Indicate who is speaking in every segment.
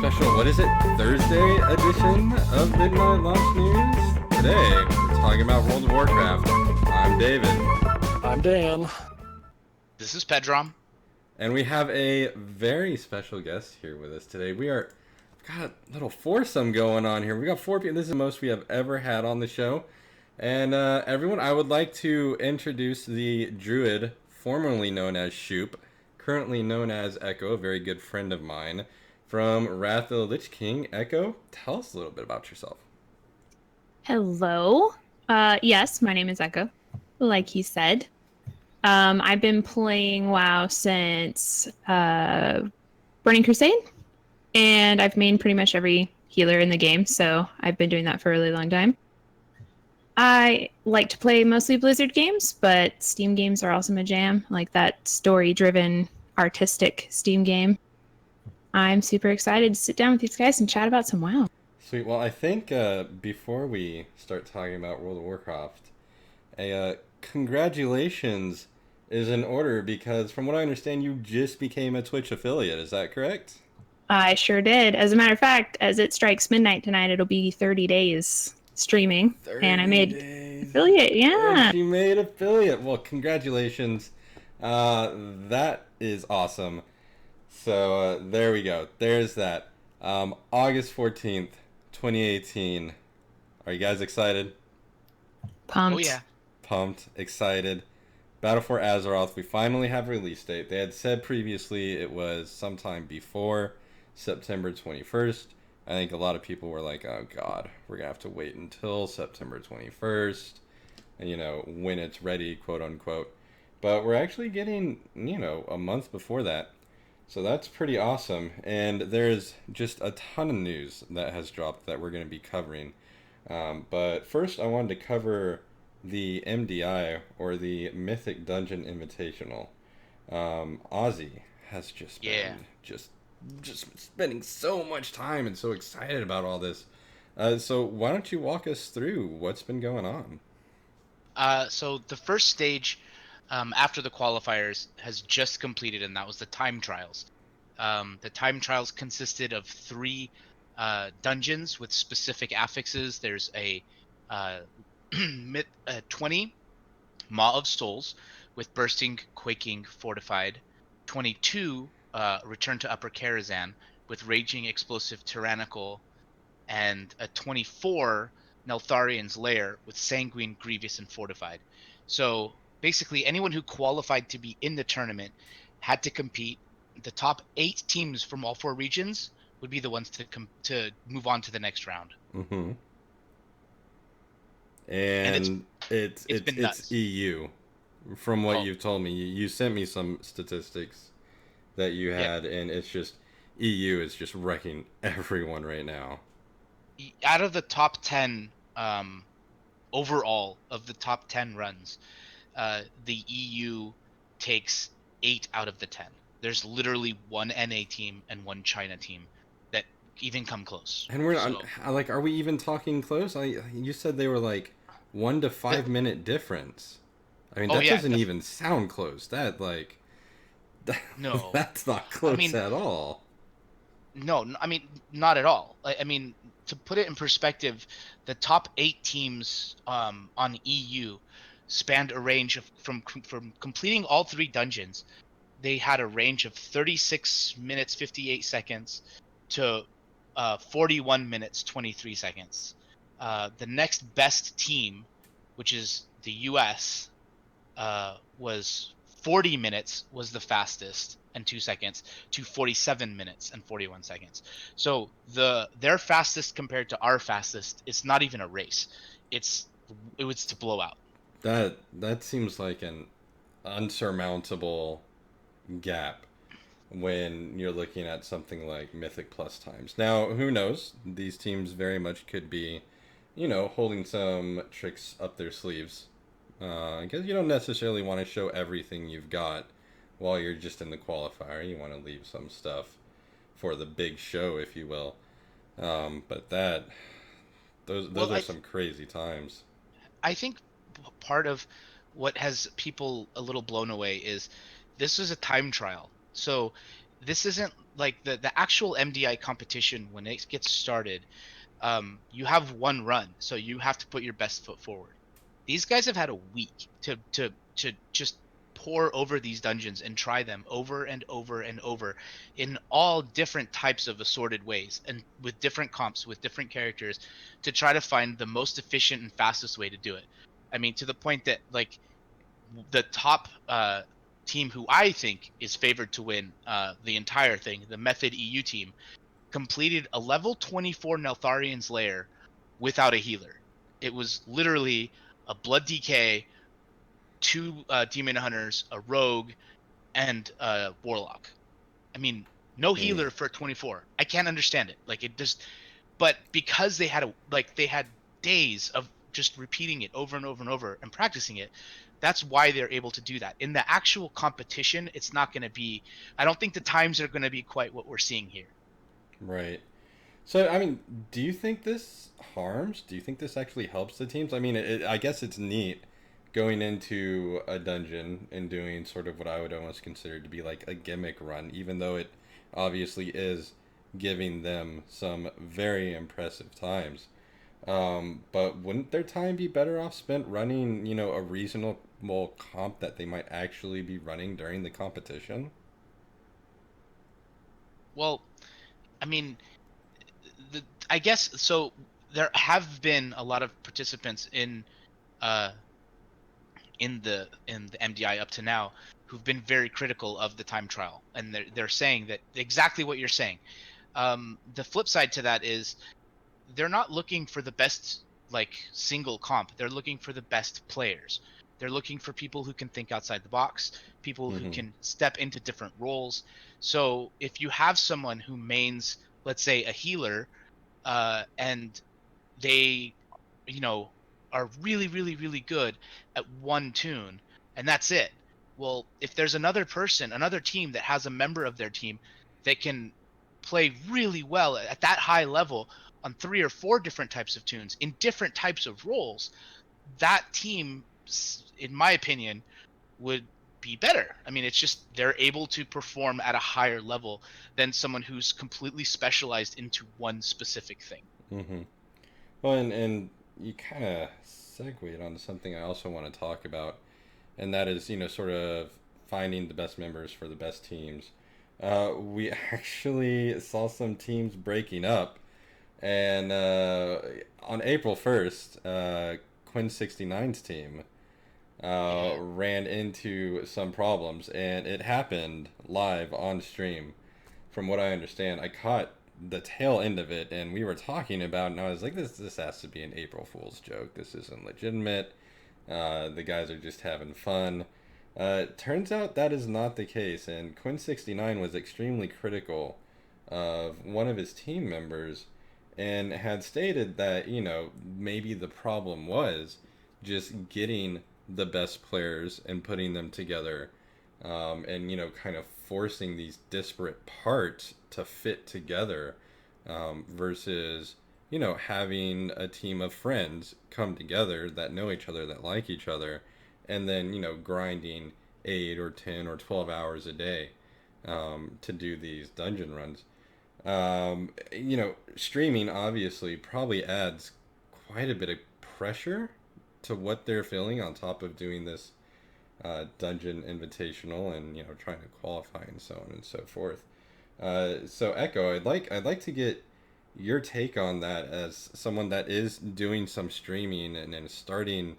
Speaker 1: special, what is it, Thursday edition of Midnight Launch News. Today, we're talking about World of Warcraft. I'm David.
Speaker 2: I'm Dan.
Speaker 3: This is Pedrom.
Speaker 1: And we have a very special guest here with us today. We've got a little foursome going on here. We got 4 people. This is the most we have ever had on the show. And everyone, I would like to introduce the druid, formerly known as Shoop, currently known as Echo, a very good friend of mine, from Wrath of the Lich King. Echo, tell us a little bit about yourself.
Speaker 4: Hello. Yes, my name is Echo, like he said. I've been playing WoW since Burning Crusade, and I've mained pretty much every healer in the game, so I've been doing that for a really long time. I like to play mostly Blizzard games, but Steam games are also my jam, like that story-driven, artistic Steam game. I'm super excited to sit down with these guys and chat about some WoW.
Speaker 1: Sweet. Well, I think before we start talking about World of Warcraft, congratulations is in order because from what I understand, you just became a Twitch affiliate. Is that correct?
Speaker 4: I sure did. As a matter of fact, as it strikes midnight tonight, it'll be 30 days streaming.
Speaker 1: 30
Speaker 4: and I made
Speaker 1: days.
Speaker 4: affiliate, yeah.
Speaker 1: And she made affiliate. Well, congratulations. That is awesome. So there we go. There's that. August 14th, 2018. Are you guys excited?
Speaker 4: Pumped.
Speaker 3: Oh yeah.
Speaker 1: Pumped, excited. Battle for Azeroth. We finally have a release date. They had said previously it was sometime before September 21st. I think a lot of people were like, oh god, we're going to have to wait until September 21st, when it's ready, quote unquote. But we're actually getting, a month before that. So that's pretty awesome. And there's just a ton of news that has dropped that we're going to be covering. But first, I wanted to cover the MDI, or the Mythic Dungeon Invitational. Ozzy has just been just spending so much time and so excited about all this. So why don't you walk us through what's been going on?
Speaker 3: So the first stage after the qualifiers has just completed, and that was the time trials. The time trials consisted of 3 dungeons with specific affixes. There's a 20 Maw of Souls with Bursting, Quaking, Fortified. 22 Return to Upper Karazhan with Raging, Explosive, Tyrannical. And a 24 Neltharian's Lair with Sanguine, Grievous, and Fortified. So basically anyone who qualified to be in the tournament had to compete. The top 8 teams from all 4 regions would be the ones to move on to the next round.
Speaker 1: Mm-hmm. And it's EU. From what you've told me, you sent me some statistics that you had, and it's just EU is just wrecking everyone right now.
Speaker 3: Out of the top 10 overall of the top 10 runs, the EU takes 8 out of the 10. There's literally 1 NA team and 1 China team that even come close.
Speaker 1: And we're not are we even talking close? You said they were like 1 to 5 minute difference. I mean, that doesn't even sound close. No, that's not close at all.
Speaker 3: No, I mean, not at all. I mean, to put it in perspective, the top 8 teams on EU spanned a range of from completing all 3 dungeons. They had a range of 36 minutes 58 seconds to 41 minutes 23 seconds. The next best team, which is the US, was 40 minutes was the fastest and 2 seconds to 47 minutes and 41 seconds. So their fastest compared to our fastest, it's not even a race. It was to blow out.
Speaker 1: That seems like an unsurmountable gap when you're looking at something like Mythic Plus times. Now, who knows? These teams very much could be, holding some tricks up their sleeves. Because you don't necessarily want to show everything you've got while you're just in the qualifier. You want to leave some stuff for the big show, if you will. But those are some crazy times.
Speaker 3: I think part of what has people a little blown away is this was a time trial. So this isn't like the actual MDI competition when it gets started. You have one run, so you have to put your best foot forward. These guys have had a week to just pour over these dungeons and try them over and over and over in all different types of assorted ways and with different comps, with different characters, to try to find the most efficient and fastest way to do it. I mean, to the point that like the top team who I think is favored to win the entire thing, the Method EU team, completed a level 24 Neltharian's Lair without a healer. It was literally a Blood DK, two Demon Hunters, a Rogue, and a Warlock. I mean, no
Speaker 1: Mm,
Speaker 3: healer for 24. I can't understand it. Like it just, but because they had days of just repeating it over and over and over and practicing it, that's why they're able to do that. In the actual competition, it's not going to be. I don't think the times are going to be quite what we're seeing here.
Speaker 1: right. So, I mean, do you think this harms? Do you think this actually helps the teams? I mean, I guess it's neat going into a dungeon and doing sort of what I would almost consider to be like a gimmick run, even though it obviously is giving them some very impressive times. But wouldn't their time be better off spent running, a reasonable comp that they might actually be running during the competition?
Speaker 3: Well, I mean, I guess so. There have been a lot of participants uh, in the MDI up to now who've been very critical of the time trial, and they're saying that exactly what you're saying. The flip side to that is they're not looking for the best like single comp. They're looking for the best players. They're looking for people who can think outside the box, people who
Speaker 1: Mm-hmm.
Speaker 3: can step into different roles. So if you have someone who mains, let's say, a healer, and they, you know, are really, really, really good at one tune, and that's it. Well, if there's another person, another team that has a member of their team that can play really well at that high level on three or four different types of tunes in different types of roles, that team, in my opinion, would be better. I mean, it's just they're able to perform at a higher level than someone who's completely specialized into one specific thing.
Speaker 1: Mm-hmm. Well, and you kind of segued onto something I also want to talk about, and that is, sort of finding the best members for the best teams. We actually saw some teams breaking up, and on April 1st, Quinn 69's team
Speaker 3: Yeah.
Speaker 1: ran into some problems, and it happened live on stream. From what I understand, I caught the tail end of it, and we were talking about it, and I was like, this has to be an April Fool's joke. This isn't legitimate. The guys are just having fun. Turns out that is not the case, and Quinn 69 was extremely critical of one of his team members and had stated that, maybe the problem was just getting the best players and putting them together, and, kind of forcing these disparate parts to fit together, versus, having a team of friends come together that know each other, that like each other, and then, grinding 8 or 10 or 12 hours a day, to do these dungeon runs. Streaming obviously probably adds quite a bit of pressure to what they're feeling on top of doing this dungeon invitational and trying to qualify and so on and so forth. So Echo, I'd like to get your take on that as someone that is doing some streaming and starting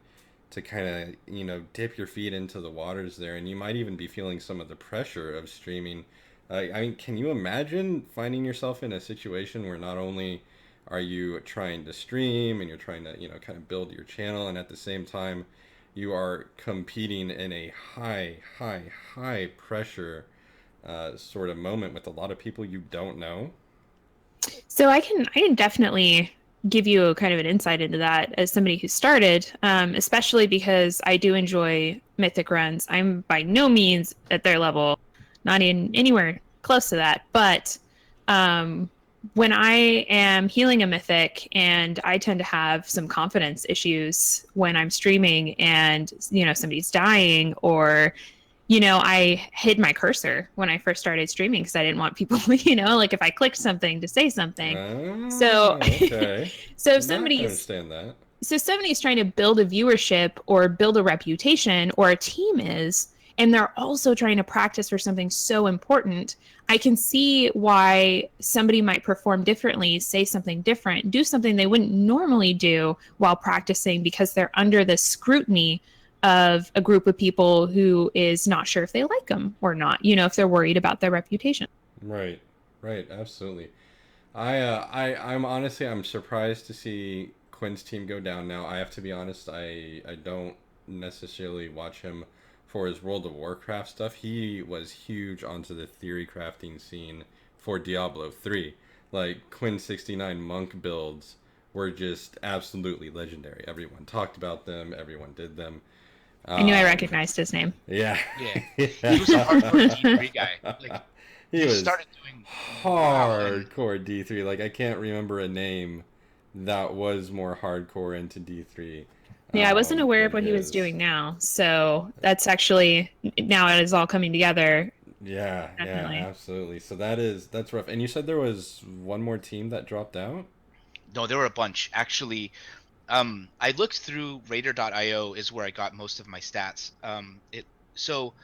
Speaker 1: to kind of dip your feet into the waters there, and you might even be feeling some of the pressure of streaming. I mean, can you imagine finding yourself in a situation where not only are you trying to stream and you're trying to kind of build your channel, and at the same time you are competing in a high pressure sort of moment with a lot of people you don't know?
Speaker 4: So I can definitely give you a kind of an insight into that as somebody who started, especially because I do enjoy mythic runs. I'm by no means at their level, not in anywhere close to that. But um, when I am healing a mythic, and I tend to have some confidence issues when I'm streaming, and somebody's dying, or I hid my cursor when I first started streaming because I didn't want people, like if I clicked something to say something. So,
Speaker 1: Okay.
Speaker 4: so if
Speaker 1: No, I can
Speaker 4: somebody's
Speaker 1: understand that.
Speaker 4: so somebody's trying to build a viewership or build a reputation, or a team is, and they're also trying to practice for something so important, I can see why somebody might perform differently, say something different, do something they wouldn't normally do while practicing because they're under the scrutiny of a group of people who is not sure if they like them or not, if they're worried about their reputation.
Speaker 1: Right. Right. Absolutely. I'm honestly I'm surprised to see Quinn's team go down now. I have to be honest, I don't necessarily watch him for his World of Warcraft stuff. He was huge onto the theory crafting scene for Diablo 3. Like Quinn 69 monk builds were just absolutely legendary. Everyone talked about them, everyone did them.
Speaker 4: I knew I
Speaker 1: Um,
Speaker 4: recognized his name.
Speaker 1: yeah.
Speaker 3: Yeah, he was a hardcore D3 guy. Like
Speaker 1: He
Speaker 3: he
Speaker 1: was
Speaker 3: started doing WoW, and
Speaker 1: hardcore D3. Like I can't remember a name that was more hardcore into D3
Speaker 4: Yeah, I wasn't aware of
Speaker 1: than
Speaker 4: what he was
Speaker 1: his.
Speaker 4: doing now. So that's actually, now it is all coming together.
Speaker 1: Yeah, yeah,
Speaker 4: Definitely.
Speaker 1: absolutely. So that's rough. And you said there was one more team that dropped out?
Speaker 3: no, there were a bunch actually. I looked through Raider.io is where I got most of my stats. It so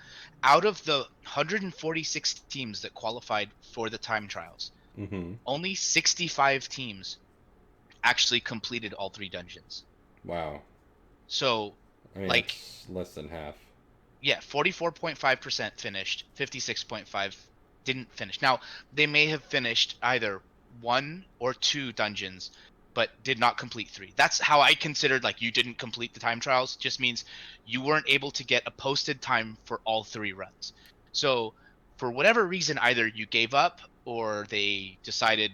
Speaker 3: out of the 146 teams that qualified for the time trials,
Speaker 1: Mm-hmm.
Speaker 3: only 65 teams actually completed all three dungeons.
Speaker 1: Wow.
Speaker 3: So,
Speaker 1: I mean,
Speaker 3: like,
Speaker 1: that's less than half.
Speaker 3: yeah, 44.5% finished, 56.5 didn't finish. Now, they may have finished either one or two dungeons, but did not complete three. That's how I considered like you didn't complete the time trials, just means you weren't able to get a posted time for all three runs. So, for whatever reason, either you gave up or they decided,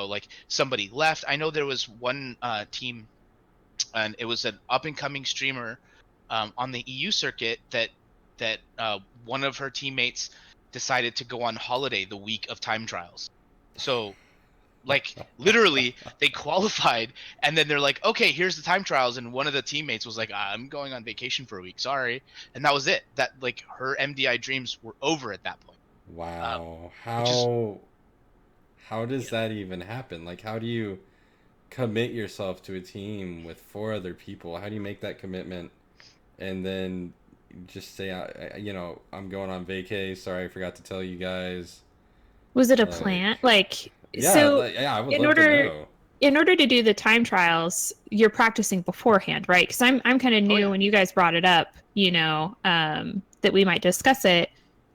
Speaker 3: like somebody left. I know there was one team, and it was an up and coming streamer on the EU circuit that one of her teammates decided to go on holiday the week of time trials. So like literally they qualified and then they're like, okay, here's the time trials, and one of the teammates was like, I'm going on vacation for a week, sorry, and that was it. That like her MDI dreams were over at that point. um,
Speaker 1: Wow.
Speaker 3: which is
Speaker 1: How does
Speaker 3: yeah.
Speaker 1: that even happen? Like how do you commit yourself to a team with four other people? How do you make that commitment and then just say, I'm going on vacay. Sorry, I forgot to tell you guys.
Speaker 4: Was it a
Speaker 1: Like,
Speaker 4: plant? Like,
Speaker 1: yeah,
Speaker 4: so
Speaker 1: yeah, I would
Speaker 4: in
Speaker 1: love to
Speaker 4: order
Speaker 1: know.
Speaker 4: in order to do the time trials, you're practicing beforehand, right? Because I'm kind of
Speaker 3: Oh
Speaker 4: new
Speaker 3: yeah.
Speaker 4: when you guys brought it up, that we might discuss it.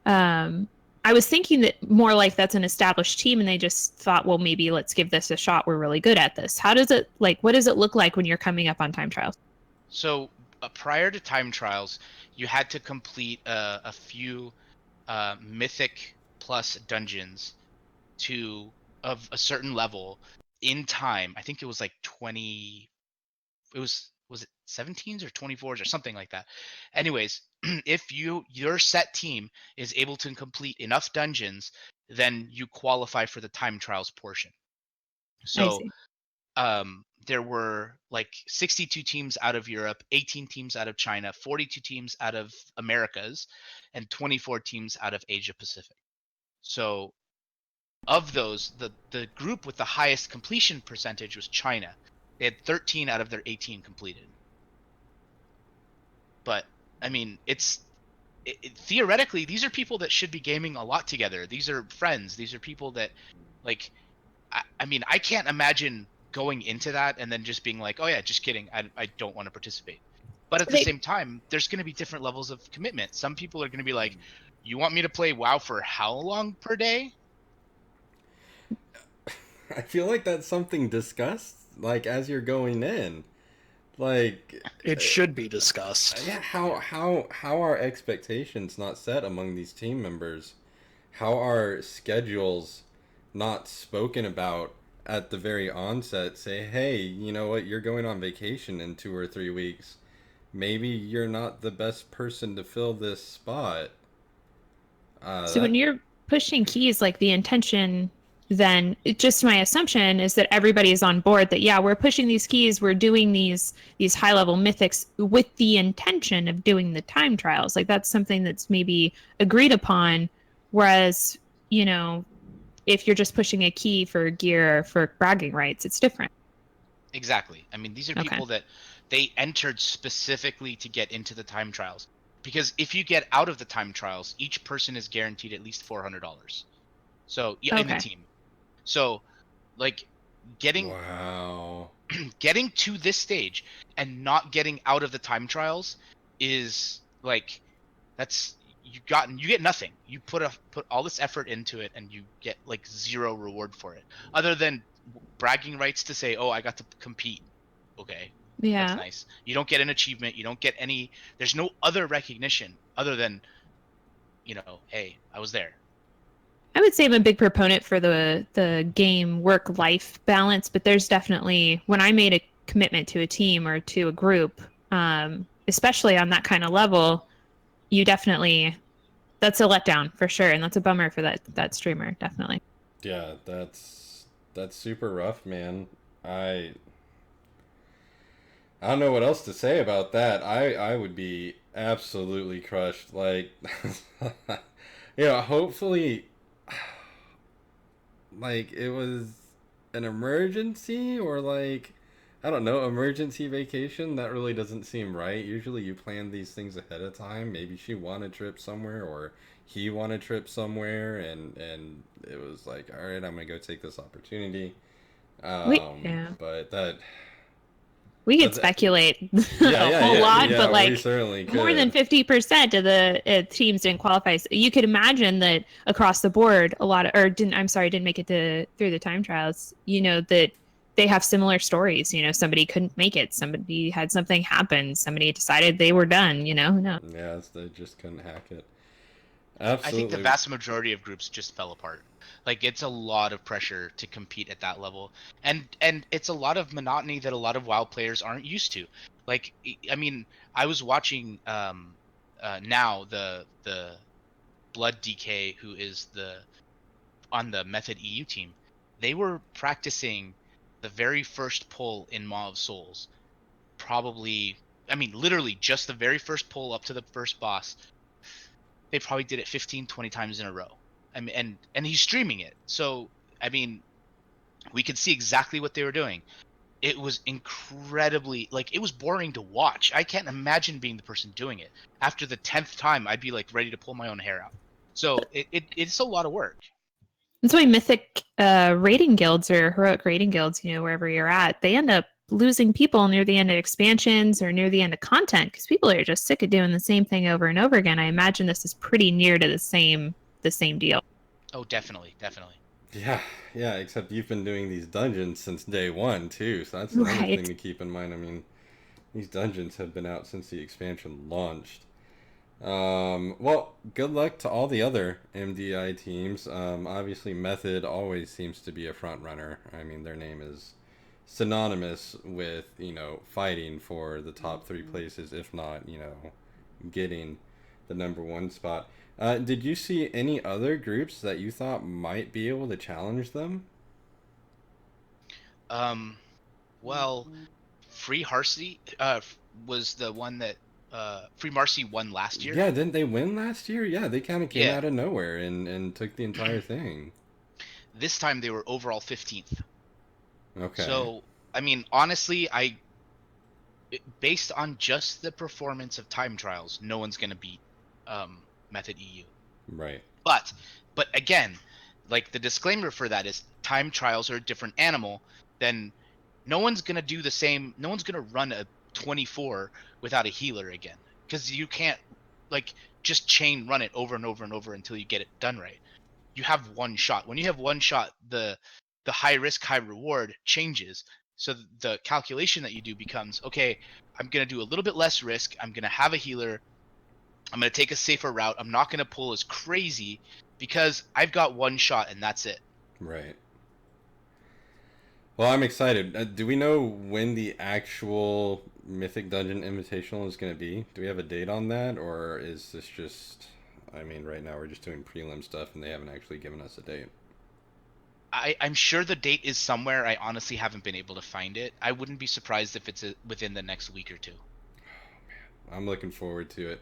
Speaker 4: Um, I was thinking that more like that's an established team and they just thought, well, maybe let's give this a shot. We're really good at this. How does it like what does it look like when you're coming up on time trials?
Speaker 3: So prior to time trials, you had to complete a few mythic plus dungeons to of a certain level in time. I think it was like 20, it was it 17s or 24s or something like that. Anyways, if your set team is able to complete enough dungeons, then you qualify for the time trials portion.
Speaker 4: I
Speaker 3: So
Speaker 4: see.
Speaker 3: there were like 62 teams out of Europe, 18 teams out of China, 42 teams out of Americas, and 24 teams out of Asia Pacific. So of those, the group with the highest completion percentage was China. They had 13 out of their 18 completed. But I mean, theoretically these are people that should be gaming a lot together. These are friends. These are people that like. I mean, I can't imagine going into that and then just being like, oh yeah, just kidding. I don't want to participate. But at
Speaker 4: So
Speaker 3: the
Speaker 4: they
Speaker 3: same time, there's going to be different levels of commitment. Some people are going to be like, you want me to play WoW for how long per day?
Speaker 1: I feel like that's something discussed, like as you're going in. Like,
Speaker 2: It should be discussed.
Speaker 1: yeah,
Speaker 3: Yeah.
Speaker 1: how are expectations not set among these team members? How are schedules not spoken about at the very onset? Say, hey, you know what? You're going on vacation in 2 or 3 weeks. Maybe you're not the best person to fill this spot.
Speaker 4: so when
Speaker 1: That
Speaker 4: you're pushing keys, like the intention then just my assumption is that everybody is on board that, yeah, we're pushing these keys, we're doing these high level mythics with the intention of doing the time trials. Like that's something that's maybe agreed upon. Whereas, you know, if you're just pushing a key for gear for bragging rights, it's different.
Speaker 3: Exactly. I mean, these are
Speaker 4: Okay.
Speaker 3: people that they entered specifically to get into the time trials. Because if you get out of the time trials, each person is guaranteed at least $400. So yeah, in the
Speaker 4: Okay.
Speaker 3: team. So like getting
Speaker 1: Wow.
Speaker 3: getting to this stage and not getting out of the time trials is like that's you get nothing. You put all this effort into it and you get like zero reward for it other than bragging rights to say, "Oh, I got to compete." Okay. That's
Speaker 4: Yeah.
Speaker 3: nice. You don't get an achievement, you don't get any there's no other recognition other than, hey, I was there.
Speaker 4: I would say I'm a big proponent for the game work life balance, but there's definitely when I made a commitment to a team or to a group, especially on that kind of level, you definitely that's a letdown for sure, and that's a bummer for that streamer, definitely.
Speaker 1: Yeah, that's super rough, man. I I don't know what else to say about that. I would be absolutely crushed. Like, hopefully, like it was an emergency or like I don't know, emergency vacation. That really doesn't seem right. Usually, you plan these things ahead of time. Maybe she won a trip somewhere or he won a trip somewhere, and it was like, all right, I'm gonna go take this opportunity.
Speaker 4: Yeah.
Speaker 1: But
Speaker 4: We could
Speaker 1: that's
Speaker 4: speculate
Speaker 1: yeah,
Speaker 4: a
Speaker 1: yeah,
Speaker 4: whole
Speaker 1: yeah,
Speaker 4: lot, but
Speaker 1: yeah. We
Speaker 4: like
Speaker 1: certainly
Speaker 4: more than
Speaker 1: could.
Speaker 4: 50% of the teams didn't qualify. So you could imagine that across the board, a lot of, or didn't, I'm sorry, didn't make it to through the time trials, that they have similar stories. Somebody couldn't make it, somebody had something happen, somebody decided they were done, who knows?
Speaker 1: Yeah, they just couldn't hack it.
Speaker 3: I think the
Speaker 1: Absolutely.
Speaker 3: vast majority of groups just fell apart. Like it's a lot of pressure to compete at that level, and it's a lot of monotony that a lot of WoW players aren't used to. Like I mean, I was watching now the Blood DK who is the on the Method EU team. They were practicing the very first pull in Maw of Souls. Probably, I mean, literally just the very first pull up to the first boss they probably did it 15, 20 times in a row. I mean, and he's streaming it. So, I mean, we could see exactly what they were doing. It was incredibly like it was boring to watch. I can't imagine being the person doing it. After the 10th time, I'd be like ready to pull my own hair out. So, it's a lot of work.
Speaker 4: That's why mythic rating guilds or heroic rating guilds, wherever you're at, they end up losing people near the end of expansions or near the end of content because people are just sick of doing the same thing over and over again. I imagine this is pretty near to the same deal.
Speaker 3: Oh, definitely, definitely.
Speaker 1: Yeah, yeah, except you've been doing these dungeons since day one, too, so that's another thing
Speaker 4: Right.
Speaker 1: to keep in mind. I mean, these dungeons have been out since the expansion launched. Well, good luck to all the other MDI teams. Obviously, Method always seems to be a front runner. I mean, their name is synonymous with, fighting for the top three places, if not, getting the number one spot. Did you see any other groups that you thought might be able to challenge them?
Speaker 3: Um, well, Free Harsey was the one that Free Marcy won last year.
Speaker 1: Yeah, didn't they win last year? Yeah, they kind of came
Speaker 3: Yeah.
Speaker 1: out of nowhere and took the entire thing.
Speaker 3: This time they were overall 15th.
Speaker 1: Okay,
Speaker 3: So, I mean, honestly, based on just the performance of time trials, no one's gonna beat Method EU.
Speaker 1: right,
Speaker 3: But, but again, like the disclaimer for that is time trials are a different animal. Then no one's gonna do the same. No one's gonna run a 24 without a healer again because you can't like just chain run it over and over and over until you get it done right. You have one shot. When you have one shot, the high risk, high reward changes. So the calculation that you do becomes okay. I'm gonna do a little bit less risk. I'm gonna have a healer. I'm gonna take a safer route. I'm not gonna pull as crazy because I've got one shot and that's it.
Speaker 1: right. Well, I'm excited. Do we know when the actual Mythic Dungeon Invitational is going to be? Do we have a date on that, or is this just? I mean, right now we're just doing prelim stuff, and they haven't actually given us a date.
Speaker 3: I'm sure the date is somewhere. I honestly haven't been able to find it. I wouldn't be surprised if it's within the next week or two.
Speaker 1: I'm looking forward to it.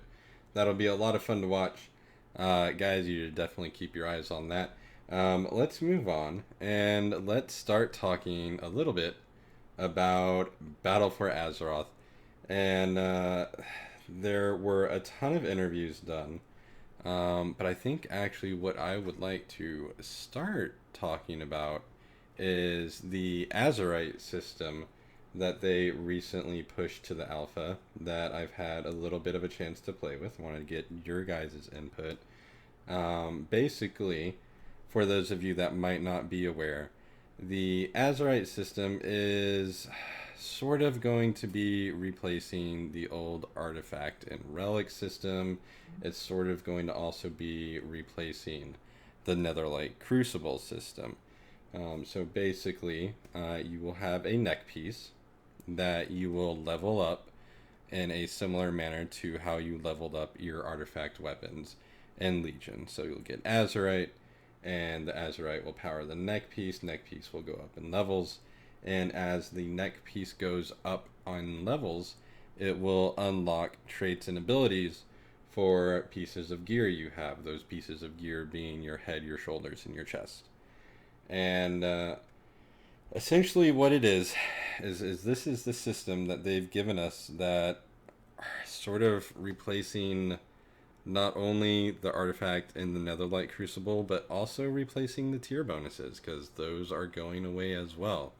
Speaker 1: That'll be a lot of fun to watch. Guys, you should definitely keep your eyes on that. Let's move on and let's start talking a little bit about Battle for Azeroth. And there were a ton of interviews done. But I think actually what I would like to start talking about is the Azerite system that they recently pushed to the alpha that I've had a little bit of a chance to play with. Wanted to get your guys' input. Basically, for those of you that might not be aware, the Azerite system is sort of going to be replacing the old artifact and relic system. It's sort of going to also be replacing the Netherlight Crucible system. So basically, you will have a neck piece that you will level up in a similar manner to how you leveled up your artifact weapons in Legion. So you'll get Azerite, and the Azerite will power the neck piece. Neck piece will go up in levels, and as the neck piece goes up on levels, it will unlock traits and abilities for pieces of gear you have. Those pieces of gear being your head, your shoulders, and your chest. And essentially what it is this is the system that they've given us that are sort of replacing not only the artifact in the Netherlight Crucible, but also replacing the tier bonuses, because those are going away as well.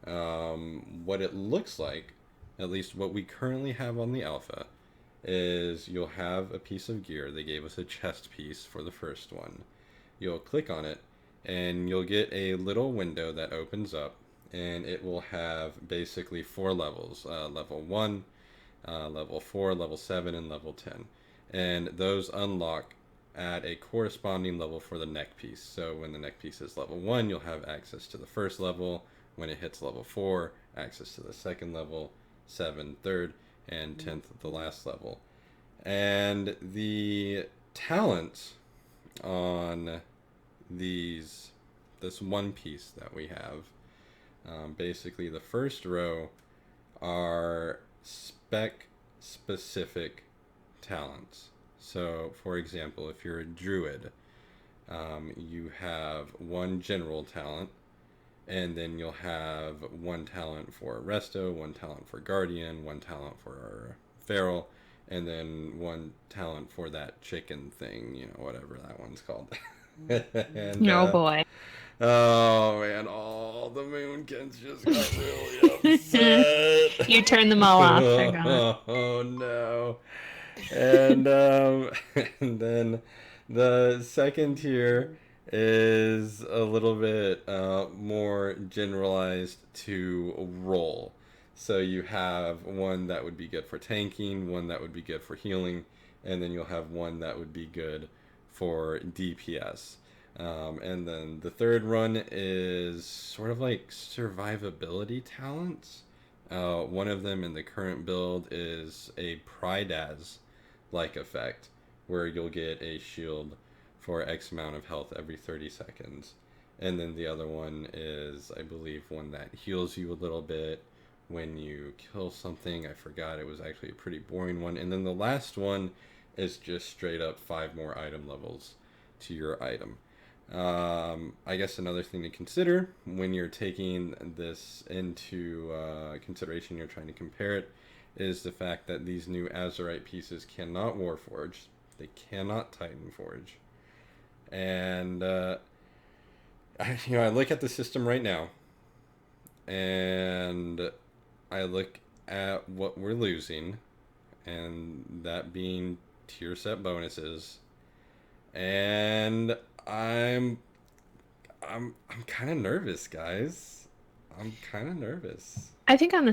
Speaker 1: What it looks like, at least what we currently have on the alpha, is you'll have a piece of gear. They gave us a chest piece for the first one. You'll click on it, and you'll get a little window that opens up, and it will have basically 4 levels. Level 1, level 4, level 7, and level 10. And those unlock at a corresponding level for the neck piece. So when the neck piece is level 1, you'll have access to the first level. When it hits level 4, access to the second level, 7, third, and 10th, the last level. And the talents on this one piece that we have, basically the first row are spec specific talents. So for example, if you're a druid, you have one general talent, and then you'll have one talent for Resto, one talent for Guardian, one talent for Feral, and then one talent for that chicken thing, whatever that one's called. And,
Speaker 4: Oh boy.
Speaker 1: Oh man, all the Moonkins just got really upset.
Speaker 4: You turned them all off.
Speaker 1: Oh no. And and then the second tier is a little bit more generalized to role. So you have one that would be good for tanking, one that would be good for healing, and then you'll have one that would be good for DPS. And then the third run is sort of like survivability talents. One of them in the current build is a Prydaz like effect, where you'll get a shield for X amount of health every 30 seconds. And then the other one is, I believe, one that heals you a little bit when you kill something. I forgot, it was actually a pretty boring one. And then the last one is just straight up 5 more item levels to your item. I guess another thing to consider when you're taking this into consideration, you're trying to compare it, is the fact that these new Azerite pieces cannot Warforge, they cannot Titan Forge. And I look at the system right now, and I look at what we're losing, and that being tier set bonuses, and I'm kind of nervous, guys. I'm kind of nervous.
Speaker 4: I think on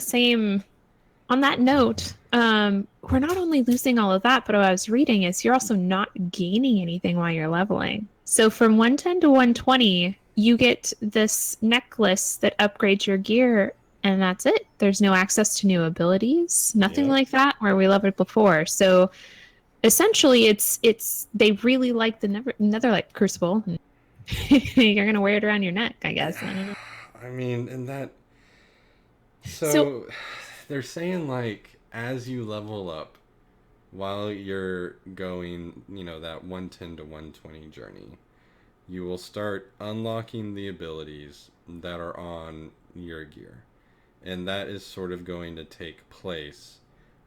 Speaker 4: that note, we're not only losing all of that, but what I was reading is you're also not gaining anything while you're leveling. So from 110 to 120, you get this necklace that upgrades your gear, and that's it. There's no access to new abilities, nothing like that where we leveled before. So essentially, it's they really like the Netherlight Crucible. You're gonna wear it around your neck, I guess. I don't know.
Speaker 1: I mean, and that.
Speaker 4: So
Speaker 1: So, they're saying like as you level up, while you're going, that 110 to 120 journey, you will start unlocking the abilities that are on your gear. And that is sort of going to take place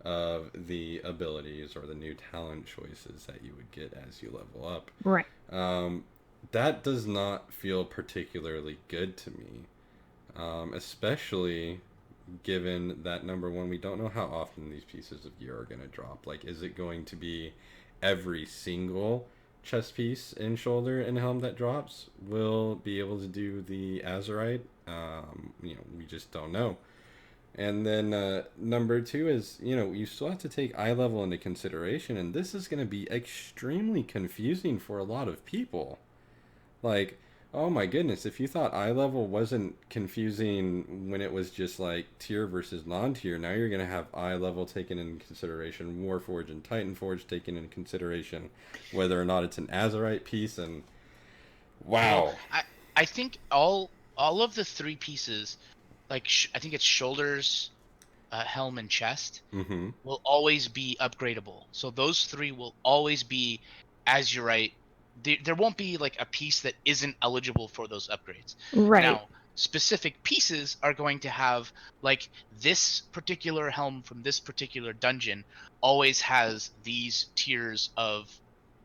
Speaker 1: of the abilities or the new talent choices that you would get as you level up.
Speaker 4: right.
Speaker 1: Um, that does not feel particularly good to me, especially given that number one, we don't know how often these pieces of gear are going to drop. Like, is it going to be every single chest piece and shoulder and helm that drops will be able to do the Azerite? We just don't know. And then number two is, you still have to take eye level into consideration, and this is going to be extremely confusing for a lot of people. Like, oh my goodness, if you thought eye level wasn't confusing when it was just like tier versus non-tier, now you're going to have eye level taken into consideration, Warforge and Titanforge taken into consideration, whether or not it's an Azerite piece, and wow.
Speaker 3: Well, I think all of the three pieces, like I think it's shoulders, helm, and chest,
Speaker 1: Mm-hmm.
Speaker 3: will always be upgradable. So those three will always be Azurite. There won't be like a piece that isn't eligible for those upgrades.
Speaker 4: Right.
Speaker 3: Now, specific pieces are going to have, like, this particular helm from this particular dungeon always has these tiers of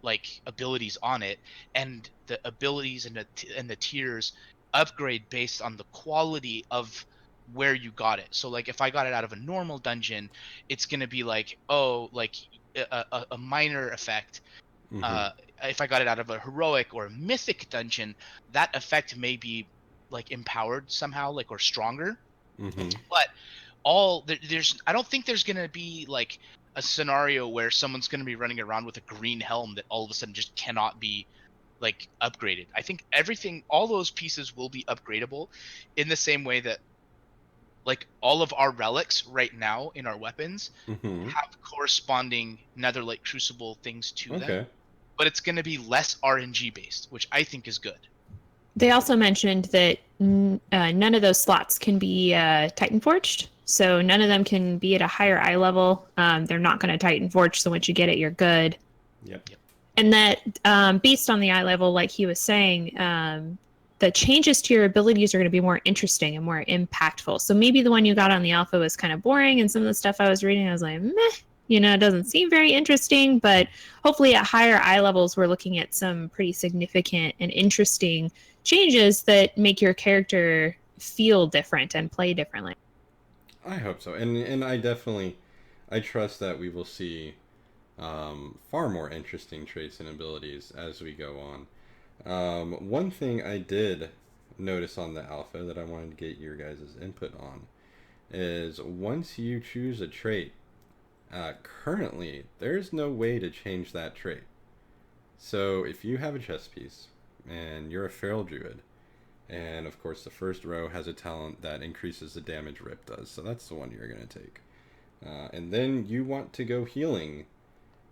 Speaker 3: like abilities on it, and the abilities and the tiers upgrade based on the quality of where you got it. So like if I got it out of a normal dungeon, it's going to be like, oh, like a minor effect.
Speaker 1: Mm-hmm.
Speaker 3: uh if I got it out of a heroic or a mythic dungeon, that effect may be like empowered somehow, like, or stronger.
Speaker 1: Mm-hmm.
Speaker 3: But there's I don't think there's gonna be like a scenario where someone's gonna be running around with a green helm that all of a sudden just cannot be like upgraded. I think all those pieces will be upgradable in the same way that like all of our relics right now in our weapons
Speaker 1: Mm-hmm.
Speaker 3: have corresponding Netherlight Crucible things to them,
Speaker 1: Okay.
Speaker 3: but it's going to be less RNG based, which I think is good.
Speaker 4: They also mentioned that none of those slots can be Titan forged. So none of them can be at a higher eye level. They're not going to Titan forge. So once you get it, you're good.
Speaker 1: Yep.
Speaker 4: And that based on the eye level, like he was saying, the changes to your abilities are going to be more interesting and more impactful. So maybe the one you got on the alpha was kind of boring, and some of the stuff I was reading, I was like, meh, it doesn't seem very interesting. But hopefully at higher eye levels, we're looking at some pretty significant and interesting changes that make your character feel different and play differently.
Speaker 1: I hope so, and I trust that we will see far more interesting traits and abilities as we go on. One thing I did notice on the alpha that I wanted to get your guys' input on is once you choose a trait, currently there's no way to change that trait. So if you have a chess piece and you're a feral druid, and of course the first row has a talent that increases the damage Rip does, so that's the one you're going to take. And then you want to go healing.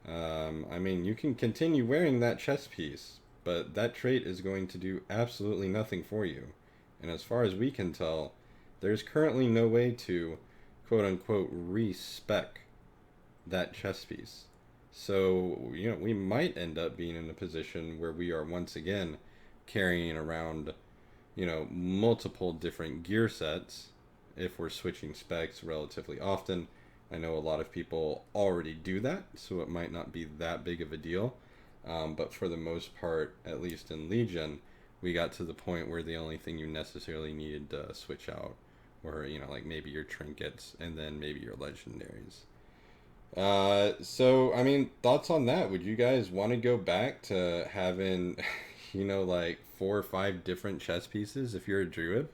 Speaker 1: You can continue wearing that chest piece, but that trait is going to do absolutely nothing for you. And as far as we can tell, there's currently no way to, quote unquote, respec that chest piece. So, we might end up being in a position where we are once again carrying around, multiple different gear sets if we're switching specs relatively often. I know a lot of people already do that, so it might not be that big of a deal. But for the most part, at least in Legion, we got to the point where the only thing you necessarily needed to switch out were, like maybe your trinkets and then maybe your legendaries. Thoughts on that? Would you guys want to go back to having, like 4 or 5 different chess pieces if you're a druid?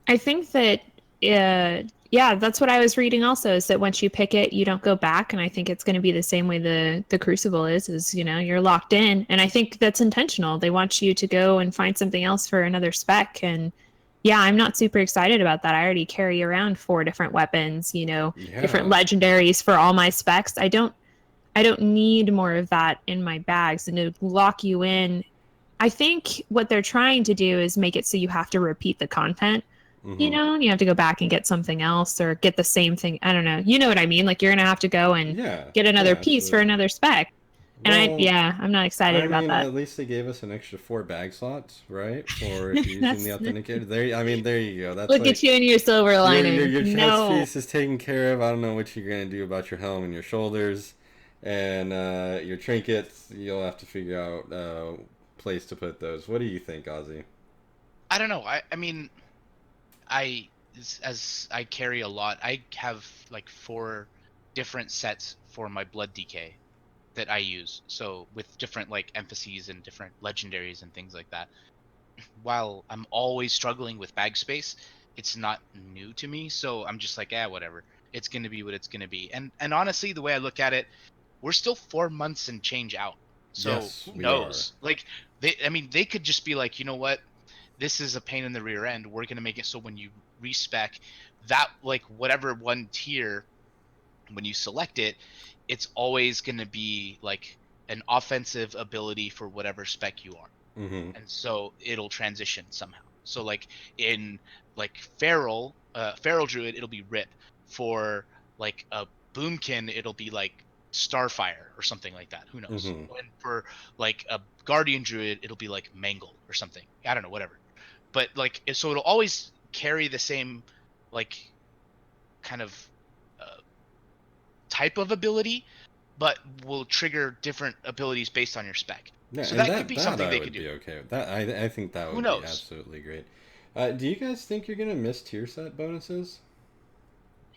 Speaker 4: I think that, that's what I was reading also, is that once you pick it, you don't go back. And I think it's going to be the same way the Crucible is, you're locked in. And I think that's intentional. They want you to go and find something else for another spec. And yeah, I'm not super excited about that. I already carry around 4 different weapons, different legendaries for all my specs. I don't need more of that in my bags. And to lock you in, I think what they're trying to do is make it so you have to repeat the content. You
Speaker 1: Mm-hmm.
Speaker 4: know, you have to go back and get something else or get the same thing. I don't know. You know what I mean? Like you're gonna have to go and
Speaker 1: Yeah,
Speaker 4: get
Speaker 1: yeah,
Speaker 4: another piece for
Speaker 1: absolutely.
Speaker 4: another spec. And
Speaker 1: Well,
Speaker 4: I'm not excited
Speaker 1: I
Speaker 4: about
Speaker 1: mean,
Speaker 4: that.
Speaker 1: at least they gave us an extra 4 bag slots, right? For if you're using the
Speaker 4: That's
Speaker 1: authenticator. There, I mean, there you go. That's
Speaker 4: look at
Speaker 1: like
Speaker 4: you and your silver lining.
Speaker 1: your chest
Speaker 4: No.
Speaker 1: piece is taken care of. I don't know what you're gonna do about your helm and your shoulders, and your trinkets. You'll have to figure out place to put those. What do you think, Ozzy?
Speaker 3: I don't know. I mean, I as I carry a lot, I have like 4 different sets for my blood decay that I use. So with different like emphases and different legendaries and things like that. While I'm always struggling with bag space, it's not new to me. So I'm just like, whatever. It's gonna be what it's gonna be. And honestly, the way I look at it, we're still 4 months and change out. So
Speaker 1: Yes,
Speaker 3: who
Speaker 1: we are.
Speaker 3: knows? Like I mean, they could just be like, you know what? This is a pain in the rear end. We're gonna make it so when you respec that like whatever one tier when you select it, it's always gonna be like an offensive ability for whatever spec you are,
Speaker 1: Mm-hmm.
Speaker 3: and so it'll transition somehow. So like in like feral druid, it'll be rip. For like a boomkin, it'll be like starfire or something like that. Who knows?
Speaker 1: Mm-hmm.
Speaker 3: And for like a guardian druid, it'll be like mangle or something. I don't know, whatever. But like so it'll always carry the same like kind of uh, type of ability, but will trigger different abilities based on your spec.
Speaker 1: Yeah,
Speaker 3: So
Speaker 1: and
Speaker 3: that could
Speaker 1: that
Speaker 3: be
Speaker 1: that
Speaker 3: something
Speaker 1: I
Speaker 3: they could
Speaker 1: would
Speaker 3: do.
Speaker 1: be okay with. That I think that
Speaker 3: Who
Speaker 1: would be
Speaker 3: knows?
Speaker 1: absolutely great. Do you guys think you're gonna miss tier set bonuses?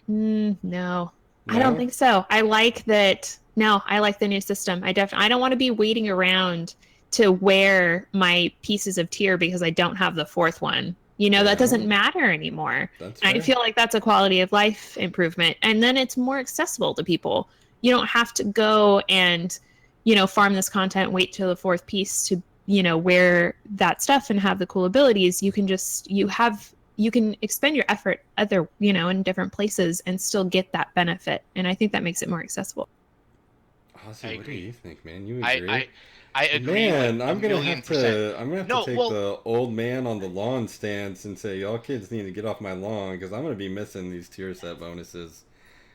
Speaker 4: No, I don't
Speaker 1: No.
Speaker 4: think so. I like that. No, I like the new system. I don't want to be waiting around to wear my pieces of tier because I don't have the fourth one. You know, that
Speaker 1: Yeah,
Speaker 4: doesn't matter anymore.
Speaker 1: that's
Speaker 4: And I
Speaker 1: fair.
Speaker 4: feel like that's a quality of life improvement. And then it's more accessible to people. You don't have to go and, farm this content, wait till the fourth piece to, wear that stuff and have the cool abilities. You can expend your effort in different places and still get that benefit. And I think that makes it more accessible.
Speaker 3: I
Speaker 1: Ozzy, what do
Speaker 3: agree.
Speaker 1: you think, man? You
Speaker 3: I
Speaker 1: agree?
Speaker 3: I I agree like
Speaker 1: Man,
Speaker 3: a
Speaker 1: I'm gonna
Speaker 3: million
Speaker 1: have
Speaker 3: percent.
Speaker 1: to
Speaker 3: No,
Speaker 1: take
Speaker 3: well,
Speaker 1: the old man on the lawn stance and say y'all kids need to get off my lawn because I'm gonna be missing these tier set bonuses.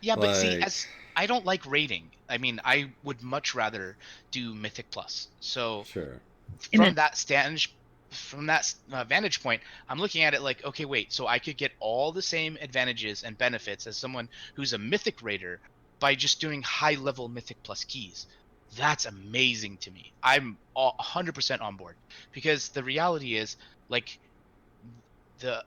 Speaker 3: yeah, but see,
Speaker 1: Like,
Speaker 3: as I don't like rating. I mean, I would much rather do Mythic Plus. So
Speaker 1: sure.
Speaker 4: Amen.
Speaker 3: from that stand, from that vantage point, I'm looking at it like, okay, wait, so I could get all the same advantages and benefits as someone who's a Mythic Raider by just doing high level Mythic Plus keys. That's amazing to me. I'm 100% on board because the reality is like the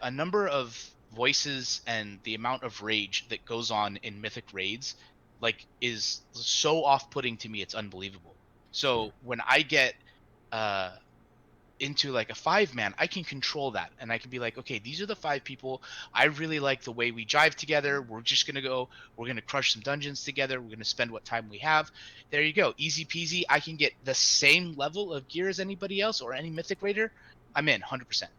Speaker 3: a number of voices and the amount of rage that goes on in mythic raids like is so off-putting to me, it's unbelievable.
Speaker 1: Sure.
Speaker 3: So when I get uh into like a 5 man, I can control that and I can be like, okay, these are the 5 people. I really like the way we jive together. We're just gonna go, we're gonna crush some dungeons together, we're gonna spend what time we have. There you go, easy peasy. I can get the same level of gear as anybody else or any mythic raider. I'm in 100%.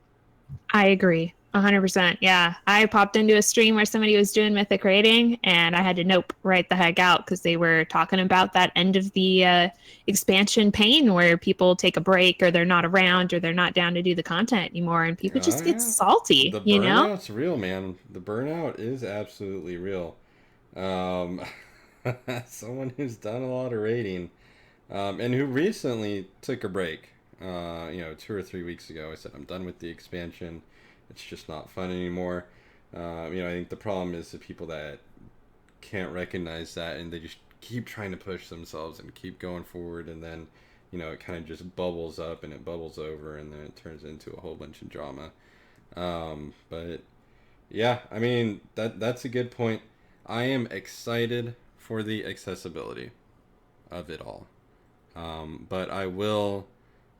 Speaker 4: I agree. 100%. Yeah. I popped into a stream where somebody was doing mythic rating and I had to nope right the heck out because they were talking about that end of the expansion pain where people take a break or they're not around or they're not down to do the content anymore and people
Speaker 1: Oh
Speaker 4: just get
Speaker 1: yeah.
Speaker 4: salty,
Speaker 1: The
Speaker 4: you know?
Speaker 1: burnout's real, man. The burnout is absolutely real. Um, someone who's done a lot of raiding, and who recently took a break. 2 or 3 weeks ago, I said I'm done with the expansion. It's just not fun anymore. I think the problem is the people that can't recognize that and they just keep trying to push themselves and keep going forward, and then it kind of just bubbles up and it bubbles over, and then it turns into a whole bunch of drama. But yeah, I mean that's a good point. I am excited for the accessibility of it all. But I will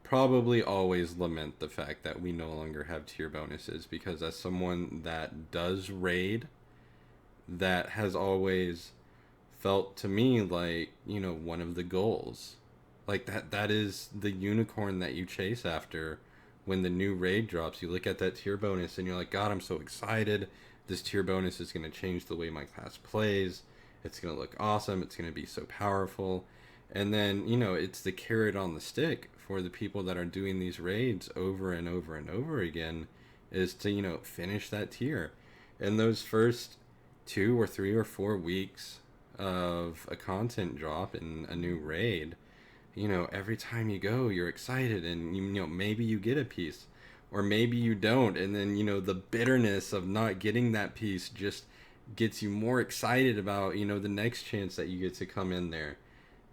Speaker 1: probably always lament the fact that we no longer have tier bonuses, because as someone that does raid, that has always felt to me like, one of the goals. Like that is the unicorn that you chase after when the new raid drops. You look at that tier bonus and you're like, God, I'm so excited. This tier bonus is going to change the way my class plays. It's going to look awesome. It's going to be so powerful. And then, you know, it's the carrot on the stick for the people that are doing these raids over and over and over again is to, you know, finish that tier. And those first 2 or 3 or 4 weeks of a content drop in a new raid, you know, every time you go, you're excited and, you know, maybe you get a piece or maybe you don't. And then, you know, the bitterness of not getting that piece just gets you more excited about, you know, the next chance that you get to come in there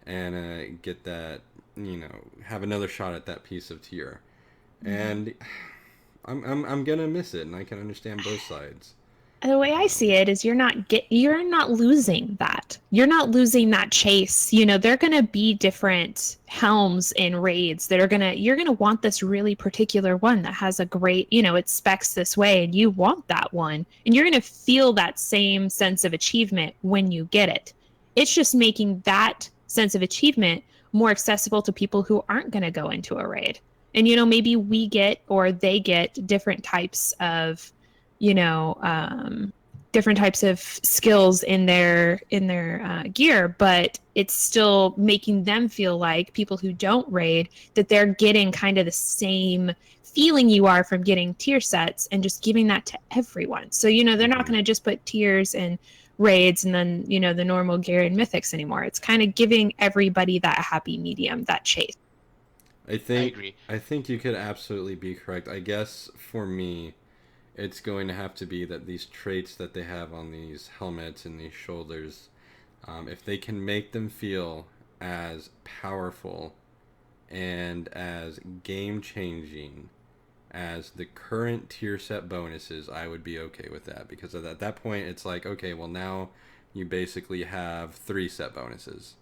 Speaker 1: and get that, you know, have another shot at that piece of tier. And I'm gonna miss it, and I can understand both sides.
Speaker 4: The way I see it is you're not losing that. You're not losing that chase. You know, they're going to be different helms in raids that you're going to want this really particular one that has a great, you know, it specs this way and you want that one. And you're going to feel that same sense of achievement when you get it. It's just making that sense of achievement more accessible to people who aren't going to go into a raid. And, you know, maybe we get or they get different types of, you know, different types of skills in their gear, but it's still making them feel like people who don't raid that they're getting kind of the same feeling you are from getting tier sets and just giving that to everyone. So, you know, they're not going to just put tiers and raids and then, you know, the normal gear and mythics anymore. It's kind of giving everybody that happy medium, that chase.
Speaker 1: I
Speaker 3: agree.
Speaker 1: think you could absolutely be correct. I guess for me, it's going to have to be that these traits that they have on these helmets and these shoulders, if they can make them feel as powerful and as game changing as the current tier set bonuses, I would be okay with that. Because at that point, it's like, okay, well, now you basically have 3 set bonuses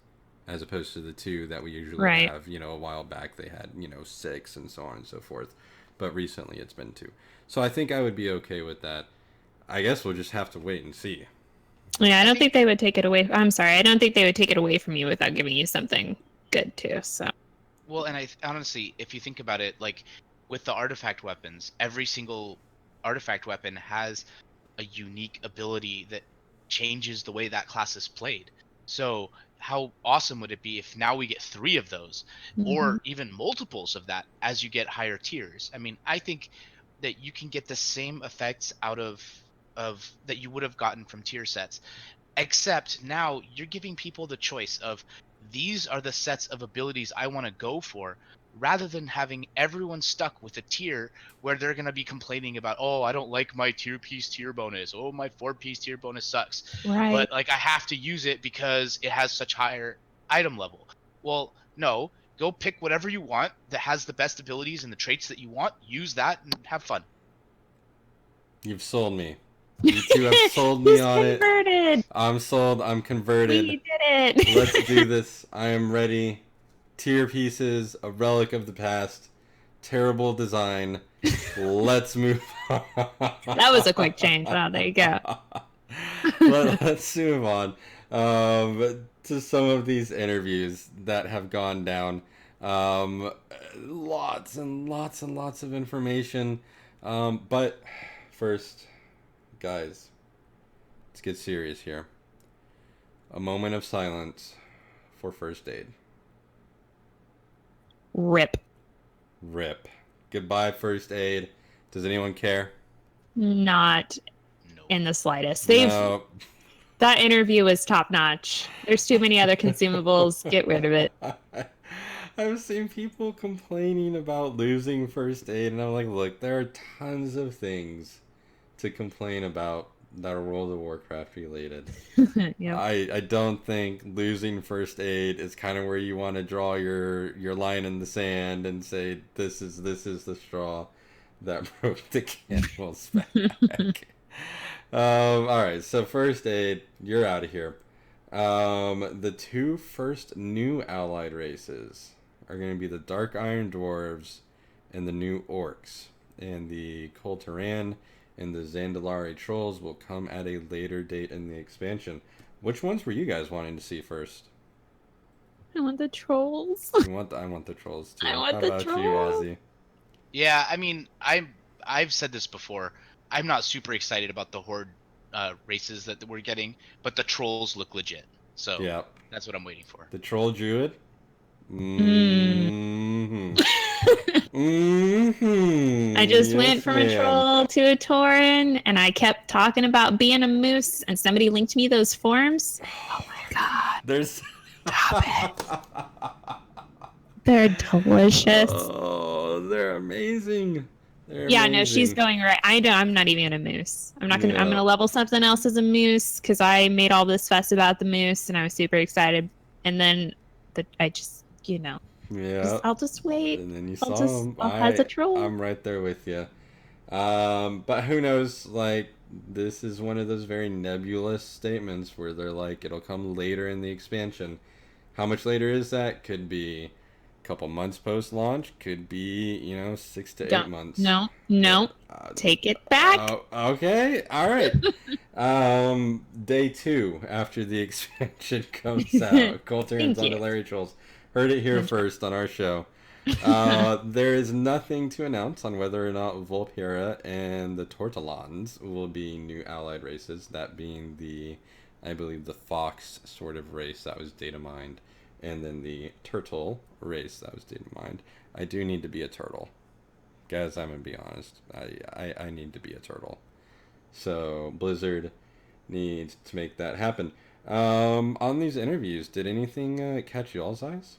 Speaker 1: as opposed to the 2 that we usually have. You know, a while back they had, you know, 6 and so on and so forth. But recently it's been 2. So I think I would be okay with that. I guess we'll just have to wait and see.
Speaker 4: Yeah, I don't think they would take it away. I'm sorry. I don't think they would take it away from you without giving you something good too. So.
Speaker 3: Well, and honestly, if you think about it, like with the artifact weapons, every single artifact weapon has a unique ability that changes the way that class is played. So how awesome would it be if now we get 3 of those, or even multiples of that as you get higher tiers? I mean, I think that you can get the same effects out of that you would have gotten from tier sets, except now you're giving people the choice of these are the sets of abilities I want to go for, rather than having everyone stuck with a tier where they're going to be complaining about, oh, I don't like my tier bonus, oh, my 4-piece tier bonus sucks,
Speaker 4: Right.
Speaker 3: but like I have to use it because it has such higher item level. Well, no, go pick whatever you want that has the best abilities and the traits that you want, use that and have fun.
Speaker 1: You've sold me. You two have sold me on
Speaker 4: converted.
Speaker 1: it. I'm sold. I'm converted.
Speaker 4: We did it.
Speaker 1: Let's do this. I am ready. Tier pieces, a relic of the past. Terrible design. Let's move on.
Speaker 4: That was a quick change. Oh, there you go.
Speaker 1: Let's move on to some of these interviews that have gone down. Lots and lots and lots of information. But first, guys, let's get serious here. A moment of silence for first aid.
Speaker 4: Rip.
Speaker 1: Rip. Goodbye, first aid. Does anyone care?
Speaker 4: Not
Speaker 3: No.
Speaker 4: in the slightest.
Speaker 1: No.
Speaker 4: That interview was top notch. There's too many other consumables. Get rid of it.
Speaker 1: I've seen people complaining about losing first aid, and I'm like, look, there are tons of things to complain about that are World of Warcraft related.
Speaker 4: Yep.
Speaker 1: I don't think losing first aid is kind of where you want to draw your line in the sand and say this is the straw that broke the camel's back. All right, so first aid, you're out of here. The 2 first new allied races are going to be the Dark Iron Dwarves and the new Orcs, and the Koltaran and the Zandalari Trolls will come at a later date in the expansion. Which ones were you guys wanting to see first?
Speaker 4: I want the trolls.
Speaker 1: I want the trolls too.
Speaker 4: I want
Speaker 1: How
Speaker 4: the
Speaker 1: about
Speaker 4: trolls.
Speaker 1: you, Ozzy?
Speaker 3: Yeah, I mean, I've said this before. I'm not super excited about the horde races that we're getting, but the trolls look legit. So
Speaker 1: Yeah.
Speaker 3: that's what I'm waiting for.
Speaker 1: The Troll Druid? Mm-hmm. Mm-hmm.
Speaker 4: I just
Speaker 1: Yes,
Speaker 4: went from a
Speaker 1: ma'am.
Speaker 4: troll to a tauren, and I kept talking about being a moose, and somebody linked me those forms. Oh my god,
Speaker 1: There's.
Speaker 4: stop it. They're delicious.
Speaker 1: Oh, they're amazing. They're
Speaker 4: Yeah, no, she's
Speaker 1: amazing.
Speaker 4: going right. I'm not even a moose. I'm
Speaker 1: Yeah.
Speaker 4: gonna level something else as a moose because I made all this fuss about the moose and I was super excited. And then I just,
Speaker 1: Yeah.
Speaker 4: I'll just wait.
Speaker 1: And then you saw them.
Speaker 4: I'll has a troll.
Speaker 1: I'm right there with you. But who knows? Like, this is one of those very nebulous statements where they're like, it'll come later in the expansion. How much later is that? Could be a couple months post launch. Could be 6 to 8
Speaker 4: Don't
Speaker 1: months.
Speaker 4: no, take it back.
Speaker 1: Okay. All right. Day 2 after the expansion comes out. Cole turns
Speaker 4: Thank
Speaker 1: on
Speaker 4: you.
Speaker 1: the Larry Trolls. Heard it here first on our show. There is nothing to announce on whether or not Volpera and the Tortolans will be new allied races. That being I believe, the fox sort of race that was data mined, and then the turtle race that was data mined. I do need to be a turtle, guys. I'm gonna be honest. I need to be a turtle. So Blizzard needs to make that happen. On these interviews, did anything catch y'all's eyes?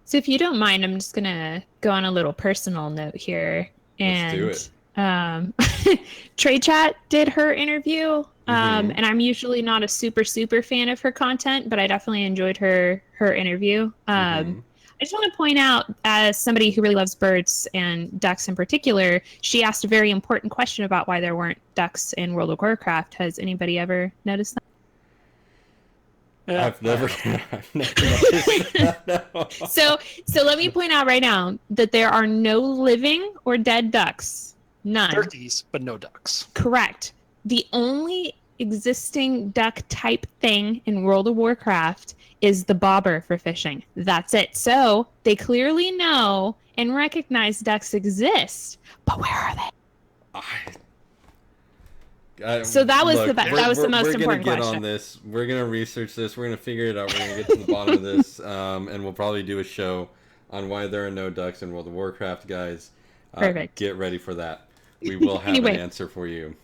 Speaker 4: So if you don't mind, I'm just gonna go on a little personal note here.
Speaker 1: Let's do
Speaker 4: And
Speaker 1: it.
Speaker 4: Trade Chat did her interview.
Speaker 1: Mhm.
Speaker 4: And I'm usually not a super fan of her content, but I definitely enjoyed her interview.
Speaker 1: Mhm.
Speaker 4: I just want to point out, as somebody who really loves birds and ducks in particular, she asked a very important question about why there weren't ducks in World of Warcraft. Has anybody ever noticed that?
Speaker 2: Yeah,
Speaker 1: I've never,
Speaker 2: I
Speaker 1: I've never noticed that. No.
Speaker 4: So let me point out right now that there are no living or dead ducks. None.
Speaker 2: turkeys, but no ducks.
Speaker 4: Correct. The only existing duck type thing in World of Warcraft is the bobber for fishing. That's it. So they clearly know and recognize ducks exist, but where are they? So that was
Speaker 1: Look,
Speaker 4: that was the most
Speaker 1: we're gonna
Speaker 4: important
Speaker 1: get
Speaker 4: question.
Speaker 1: on this. We're gonna research this. We're gonna figure it out. We're gonna get to the bottom of this, and we'll probably do a show on why there are no ducks in World of Warcraft, guys.
Speaker 4: Perfect.
Speaker 1: Get ready for that. We will have an
Speaker 4: Anyway.
Speaker 1: answer for you.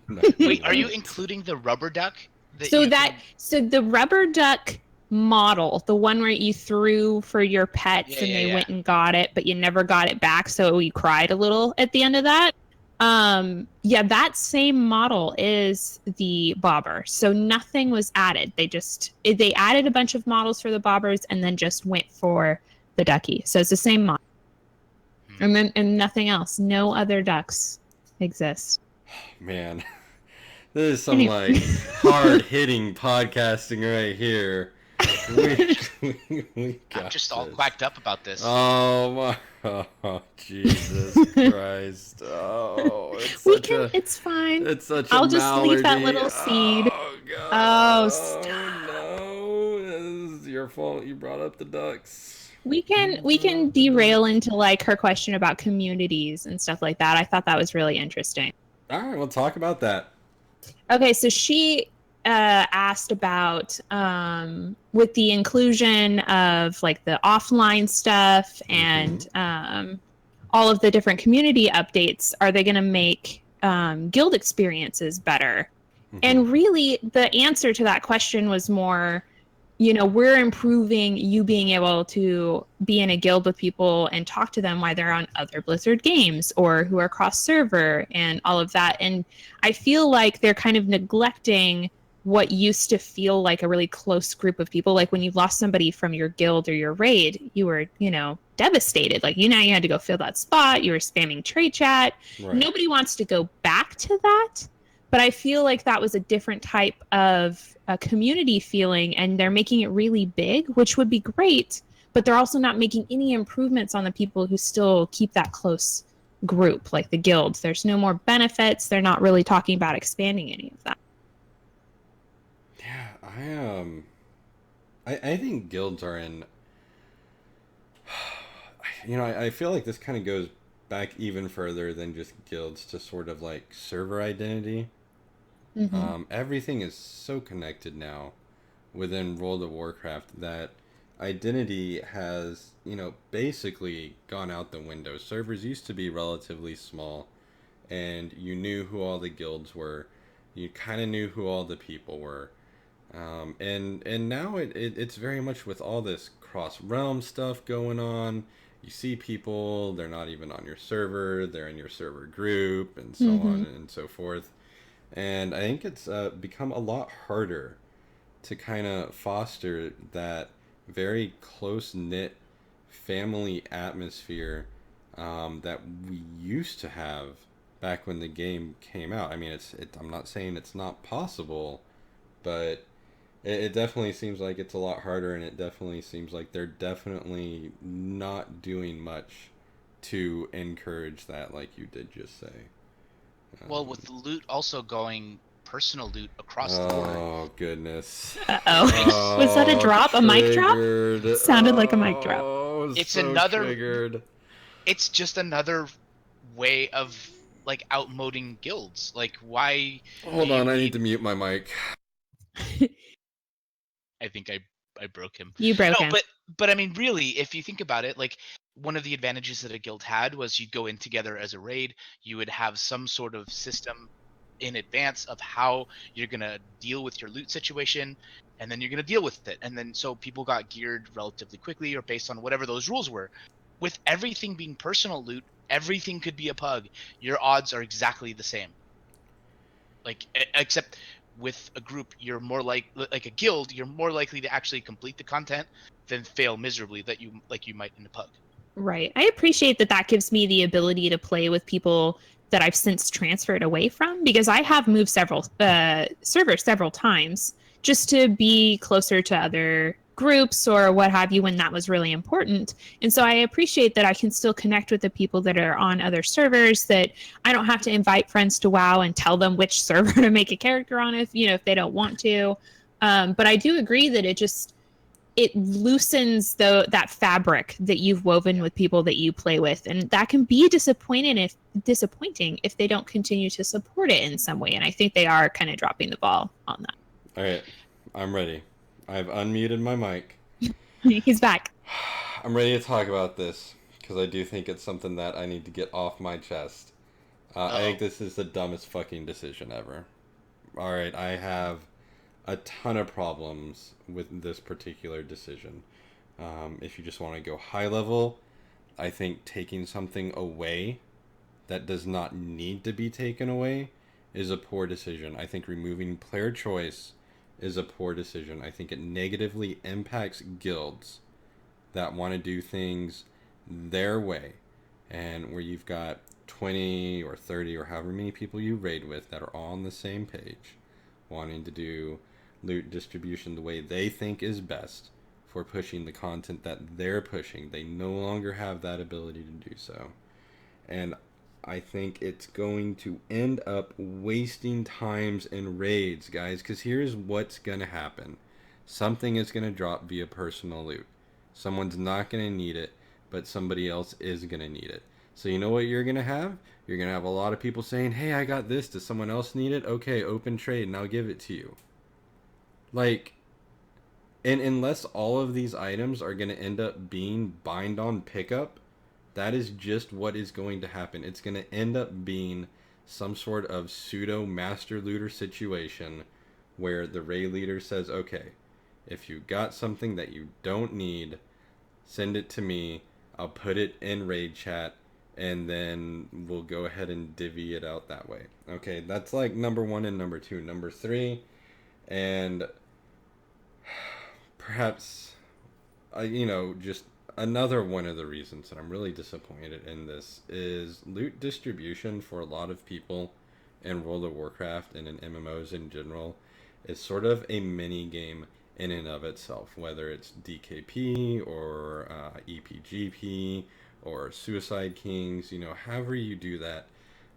Speaker 1: No,
Speaker 3: Wait, are you
Speaker 1: won't.
Speaker 3: including the rubber duck?
Speaker 4: So the rubber duck model, the one where you threw for your pets
Speaker 3: Yeah,
Speaker 4: and
Speaker 3: yeah,
Speaker 4: they
Speaker 3: yeah.
Speaker 4: went and got it, but you never got it back, so you cried a little at the end of that. Yeah, that same model is the bobber. So nothing was added. They added a bunch of models for the bobbers and then just went for the ducky. So it's the same model. And nothing else. No other ducks exist.
Speaker 1: Man, this is some
Speaker 4: Anyway.
Speaker 1: hard hitting podcasting right here. We got
Speaker 3: I'm just all
Speaker 1: this.
Speaker 3: quacked up about this.
Speaker 1: Oh my! Oh, Jesus Christ! Oh,
Speaker 4: It's fine.
Speaker 1: it's such
Speaker 4: I'll
Speaker 1: a
Speaker 4: just leave that
Speaker 1: malady.
Speaker 4: little seed.
Speaker 1: Oh God!
Speaker 4: Oh,
Speaker 1: Oh
Speaker 4: stop.
Speaker 1: no! This is your fault. You brought up the ducks.
Speaker 4: We can derail into like her question about communities and stuff like that. I thought that was really interesting.
Speaker 1: All right, we'll talk about that.
Speaker 4: Okay, so she asked about with the inclusion of like the offline stuff and all of the different community updates, are they going to make guild experiences better? And really, the answer to that question was more, we're improving you being able to be in a guild with people and talk to them while they're on other Blizzard games or who are cross server and all of that. And I feel like they're kind of neglecting what used to feel like a really close group of people. Like when you lost somebody from your guild or your raid, you were, devastated. Like, you had to go fill that spot. You were spamming trade chat.
Speaker 1: Right.
Speaker 4: Nobody wants to go back to that. But I feel like that was a different type of a community feeling, and they're making it really big, which would be great. But they're also not making any improvements on the people who still keep that close group, like the guilds. There's no more benefits. They're not really talking about expanding any of that.
Speaker 1: Yeah, I think guilds are in. I feel like this kind of goes back even further than just guilds to sort of like server identity. Everything is so connected now within World of Warcraft that identity has, basically gone out the window. Servers used to be relatively small, and you knew who all the guilds were. You kind of knew who all the people were. And now it's very much with all this cross realm stuff going on. You see people, they're not even on your server, they're in your server group, and so
Speaker 4: Mm-hmm.
Speaker 1: on and so forth. And I think it's become a lot harder to kind of foster that very close knit family atmosphere that we used to have back when the game came out. I mean, I'm not saying it's not possible, but it definitely seems like it's a lot harder, and it definitely seems like they're definitely not doing much to encourage that, like you did just say.
Speaker 3: Well, with loot also going personal loot across the board.
Speaker 1: Oh goodness.
Speaker 4: Uh-oh. Was that a drop? A mic drop?
Speaker 1: Triggered.
Speaker 4: Sounded like a mic drop.
Speaker 1: Oh,
Speaker 3: It's
Speaker 1: so
Speaker 3: another
Speaker 1: triggered.
Speaker 3: it's just another way of like outmoding guilds. Like why do
Speaker 1: Hold
Speaker 3: you
Speaker 1: on, I need
Speaker 3: need
Speaker 1: to mute my mic.
Speaker 3: I think I broke him.
Speaker 4: You broke
Speaker 3: No,
Speaker 4: him.
Speaker 3: but I mean really, if you think about it, like one of the advantages that a guild had was you'd go in together as a raid, you would have some sort of system in advance of how you're going to deal with your loot situation, and then you're going to deal with it. And then so people got geared relatively quickly or based on whatever those rules were. With everything being personal loot, everything could be a pug. Your odds are exactly the same. Like except with a group, you're more like a guild, you're more likely to actually complete the content than fail miserably that you might in a pug.
Speaker 4: Right. I appreciate that that gives me the ability to play with people that I've since transferred away from, because I have moved several servers several times just to be closer to other groups or what have you when that was really important. And so I appreciate that I can still connect with the people that are on other servers, that I don't have to invite friends to WoW and tell them which server to make a character on if they don't want to. But I do agree that it loosens that fabric that you've woven with people that you play with, and that can be disappointing if they don't continue to support it in some way. And I think they are kind of dropping the ball on
Speaker 1: All right, I'm ready. I've unmuted my mic.
Speaker 4: that. He's back.
Speaker 1: I'm ready to talk about this because I do think it's something that I need to get off my chest. I think this is the dumbest fucking decision ever. All right, I have a ton of problems with this particular decision. If you just want to go high level, I think taking something away that does not need to be taken away is a poor decision. I think removing player choice is a poor decision. I think it negatively impacts guilds that want to do things their way, and where you've got 20 or 30 or however many people you raid with that are all on the same page, wanting to do loot distribution the way they think is best for pushing the content that they're pushing. They no longer have that ability to do so. And I think it's going to end up wasting times in raids, guys, because here's what's going to happen. Something is going to drop via personal loot. Someone's not going to need it, but somebody else is going to need it. So you know what you're going to have? You're going to have a lot of people saying, hey, I got this. Does someone else need it? Okay, open trade and I'll give it to you. Like, and unless all of these items are going to end up being bind on pickup, that is just what is going to happen. It's going to end up being some sort of pseudo master looter situation where the raid leader says, okay, if you got something that you don't need, send it to me. I'll put it in raid chat, and then we'll go ahead and divvy it out that way. Okay, that's like number one and number two. Number three, and perhaps, just another one of the reasons that I'm really disappointed in this is loot distribution for a lot of people in World of Warcraft and in MMOs in general is sort of a mini game in and of itself, whether it's DKP or EPGP or Suicide Kings, however you do that.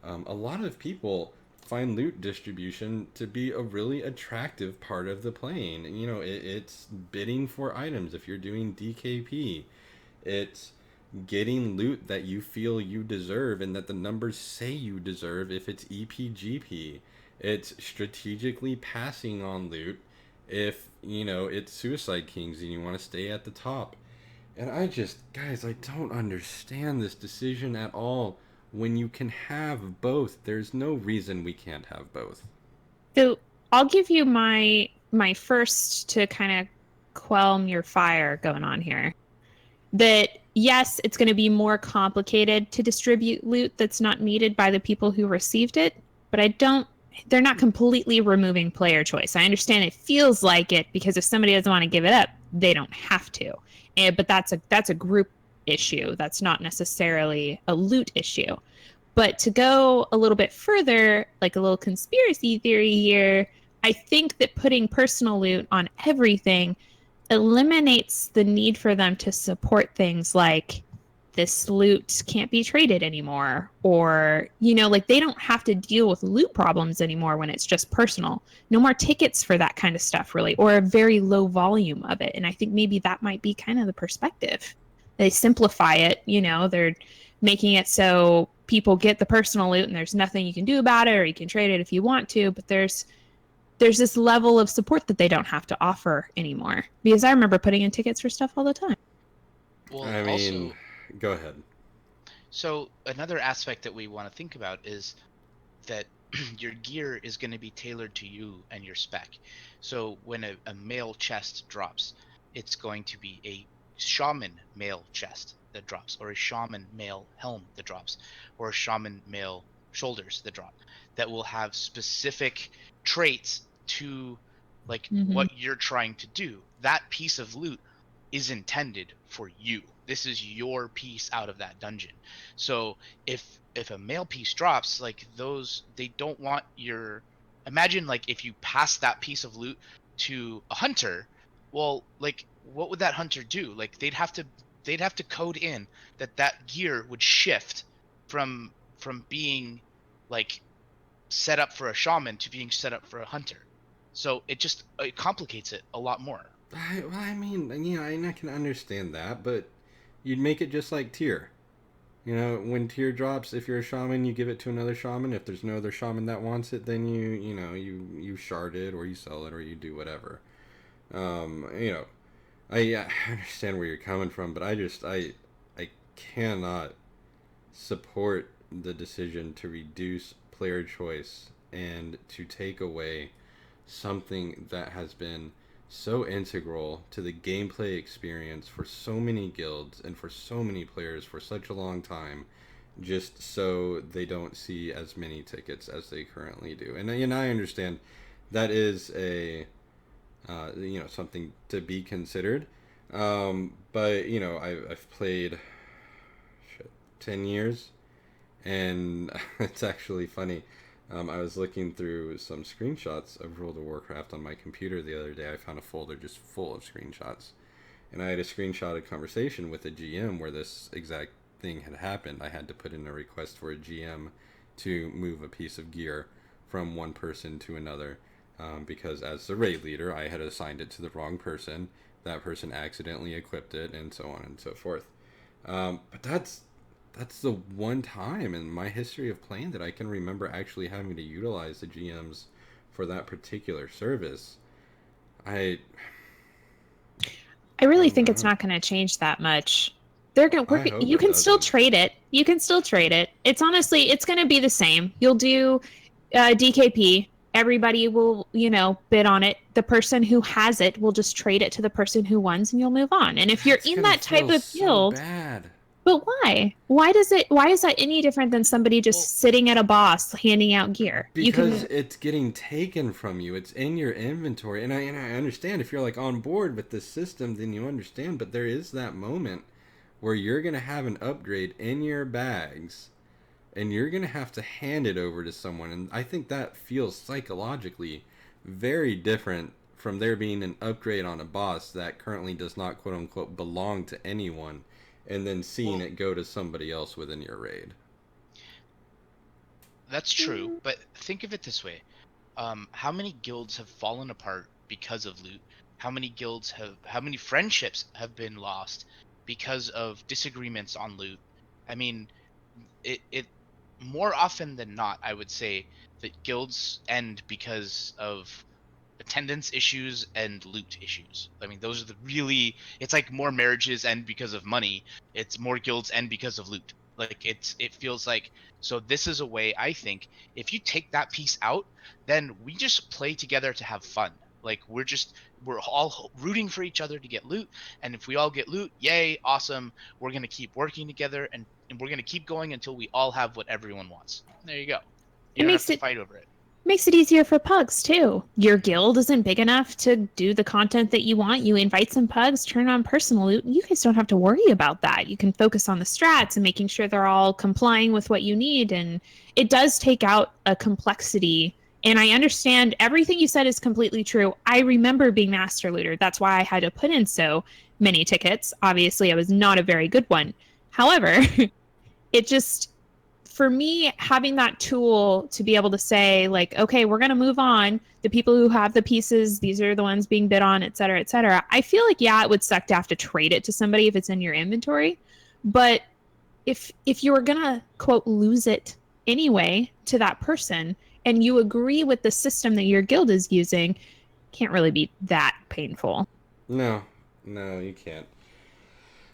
Speaker 1: A lot of people find loot distribution to be a really attractive part of the playing. It's bidding for items if you're doing DKP. It's getting loot that you feel you deserve and that the numbers say you deserve if it's EPGP. It's strategically passing on loot if, it's Suicide Kings and you want to stay at the top. And guys, I don't understand this decision at all. When you can have both, there's no reason we can't have both.
Speaker 4: So I'll give you my first to kind of quell your fire going on here. That yes, it's going to be more complicated to distribute loot that's not needed by the people who received it, but they're not completely removing player choice. I understand it feels like it because if somebody doesn't want to give it up, they don't have to. But that's a group issue. That's not necessarily a loot issue. But to go a little bit further, like a little conspiracy theory here, I think that putting personal loot on everything eliminates the need for them to support things like this loot can't be traded anymore, or like they don't have to deal with loot problems anymore when it's just personal. No more tickets for that kind of stuff, really, or a very low volume of it. And I think maybe that might be kind of the perspective. They simplify it, they're making it so people get the personal loot and there's nothing you can do about it, or you can trade it if you want to, but there's this level of support that they don't have to offer anymore. Because I remember putting in tickets for stuff all the time.
Speaker 3: Well,
Speaker 1: I mean,
Speaker 3: also,
Speaker 1: go ahead.
Speaker 3: so another aspect that we want to think about is that your gear is going to be tailored to you and your spec. So when a male chest drops, it's going to be a shaman male chest that drops, or a shaman male helm that drops, or a shaman male shoulders that drop, that will have specific traits to like what you're trying to do. That piece of loot is intended for you. This is your piece out of that dungeon. So if a male piece drops, like those, they don't want your, imagine like if you pass that piece of loot to a hunter, well, like what would that hunter do? Like they'd have to code in that gear would shift from being like set up for a shaman to being set up for a hunter. So it complicates it a lot more.
Speaker 1: I mean, I can understand that, but you'd make it just like tier. When tier drops, if you're a shaman, you give it to another shaman. If there's no other shaman that wants it, then you shard it, or you sell it, or you do whatever. Um, you know, I understand where you're coming from, but I cannot support the decision to reduce player choice and to take away something that has been so integral to the gameplay experience for so many guilds and for so many players for such a long time, just so they don't see as many tickets as they currently do. And I understand that is a something to be considered. But I've played 10 years, and it's actually funny. I was looking through some screenshots of World of Warcraft on my computer the other day. I found a folder just full of screenshots. And I had a screenshotted conversation with a GM where this exact thing had happened. I had to put in a request for a GM to move a piece of gear from one person to another, because as the raid leader, I had assigned it to the wrong person. That person accidentally equipped it, and so on and so forth. But that's the one time in my history of playing that I can remember actually having to utilize the GMs for that particular service. I
Speaker 4: really
Speaker 1: don't
Speaker 4: think it's
Speaker 1: know.
Speaker 4: not going to change that much. They're going to
Speaker 1: I
Speaker 4: work.
Speaker 1: hope
Speaker 4: You
Speaker 1: it
Speaker 4: can still
Speaker 1: doesn't.
Speaker 4: trade it. It's honestly, it's going to be the same. You'll do DKP. Everybody will, bid on it. The person who has it will just trade it to the person who wins, and you'll move on. And if you're
Speaker 1: That's
Speaker 4: in
Speaker 1: gonna
Speaker 4: that type
Speaker 1: feel
Speaker 4: of
Speaker 1: so
Speaker 4: guild,
Speaker 1: bad.
Speaker 4: but why? Why is that any different than somebody
Speaker 3: Well,
Speaker 4: just sitting at a boss handing out gear? You
Speaker 1: Because
Speaker 4: can.
Speaker 1: it's getting taken from you. It's in your inventory. And I understand if you're like on board with this system, then you understand. But there is that moment where you're going to have an upgrade in your bags and you're going to have to hand it over to someone. And I think that feels psychologically very different from there being an upgrade on a boss that currently does not quote unquote belong to anyone, and then seeing
Speaker 3: well,
Speaker 1: it go to somebody else within your raid.
Speaker 3: that's true, but think of it this way. How many guilds have fallen apart because of loot? How many friendships have been lost because of disagreements on loot? I mean, it more often than not, I would say that guilds end because of attendance issues and loot issues. I mean, those are the really. It's like more marriages end because of money. It's more guilds end because of loot. Like it feels like. So this is a way, I think, if you take that piece out, then we just play together to have fun. Like we're all rooting for each other to get loot, and if we all get loot, yay, awesome. We're gonna keep working together, and we're gonna keep going until we all have what everyone wants. There you go. You
Speaker 4: It
Speaker 3: don't have
Speaker 4: makes
Speaker 3: to
Speaker 4: it
Speaker 3: fight over it.
Speaker 4: makes it easier for pugs too. Your guild isn't big enough to do the content that you want. You invite some pugs, turn on personal loot, and you guys don't have to worry about that. You can focus on the strats and making sure they're all complying with what you need. And it does take out a complexity. And I understand everything you said is completely true. I remember being master looter. That's why I had to put in so many tickets. Obviously, I was not a very good one. However, it just, for me, having that tool to be able to say, like, okay, we're going to move on. The people who have the pieces, these are the ones being bid on, et cetera, et cetera. I feel like, yeah, it would suck to have to trade it to somebody if it's in your inventory. But if you were going to, quote, lose it anyway to that person, and you agree with the system that your guild is using, can't really be that painful.
Speaker 1: No, you can't.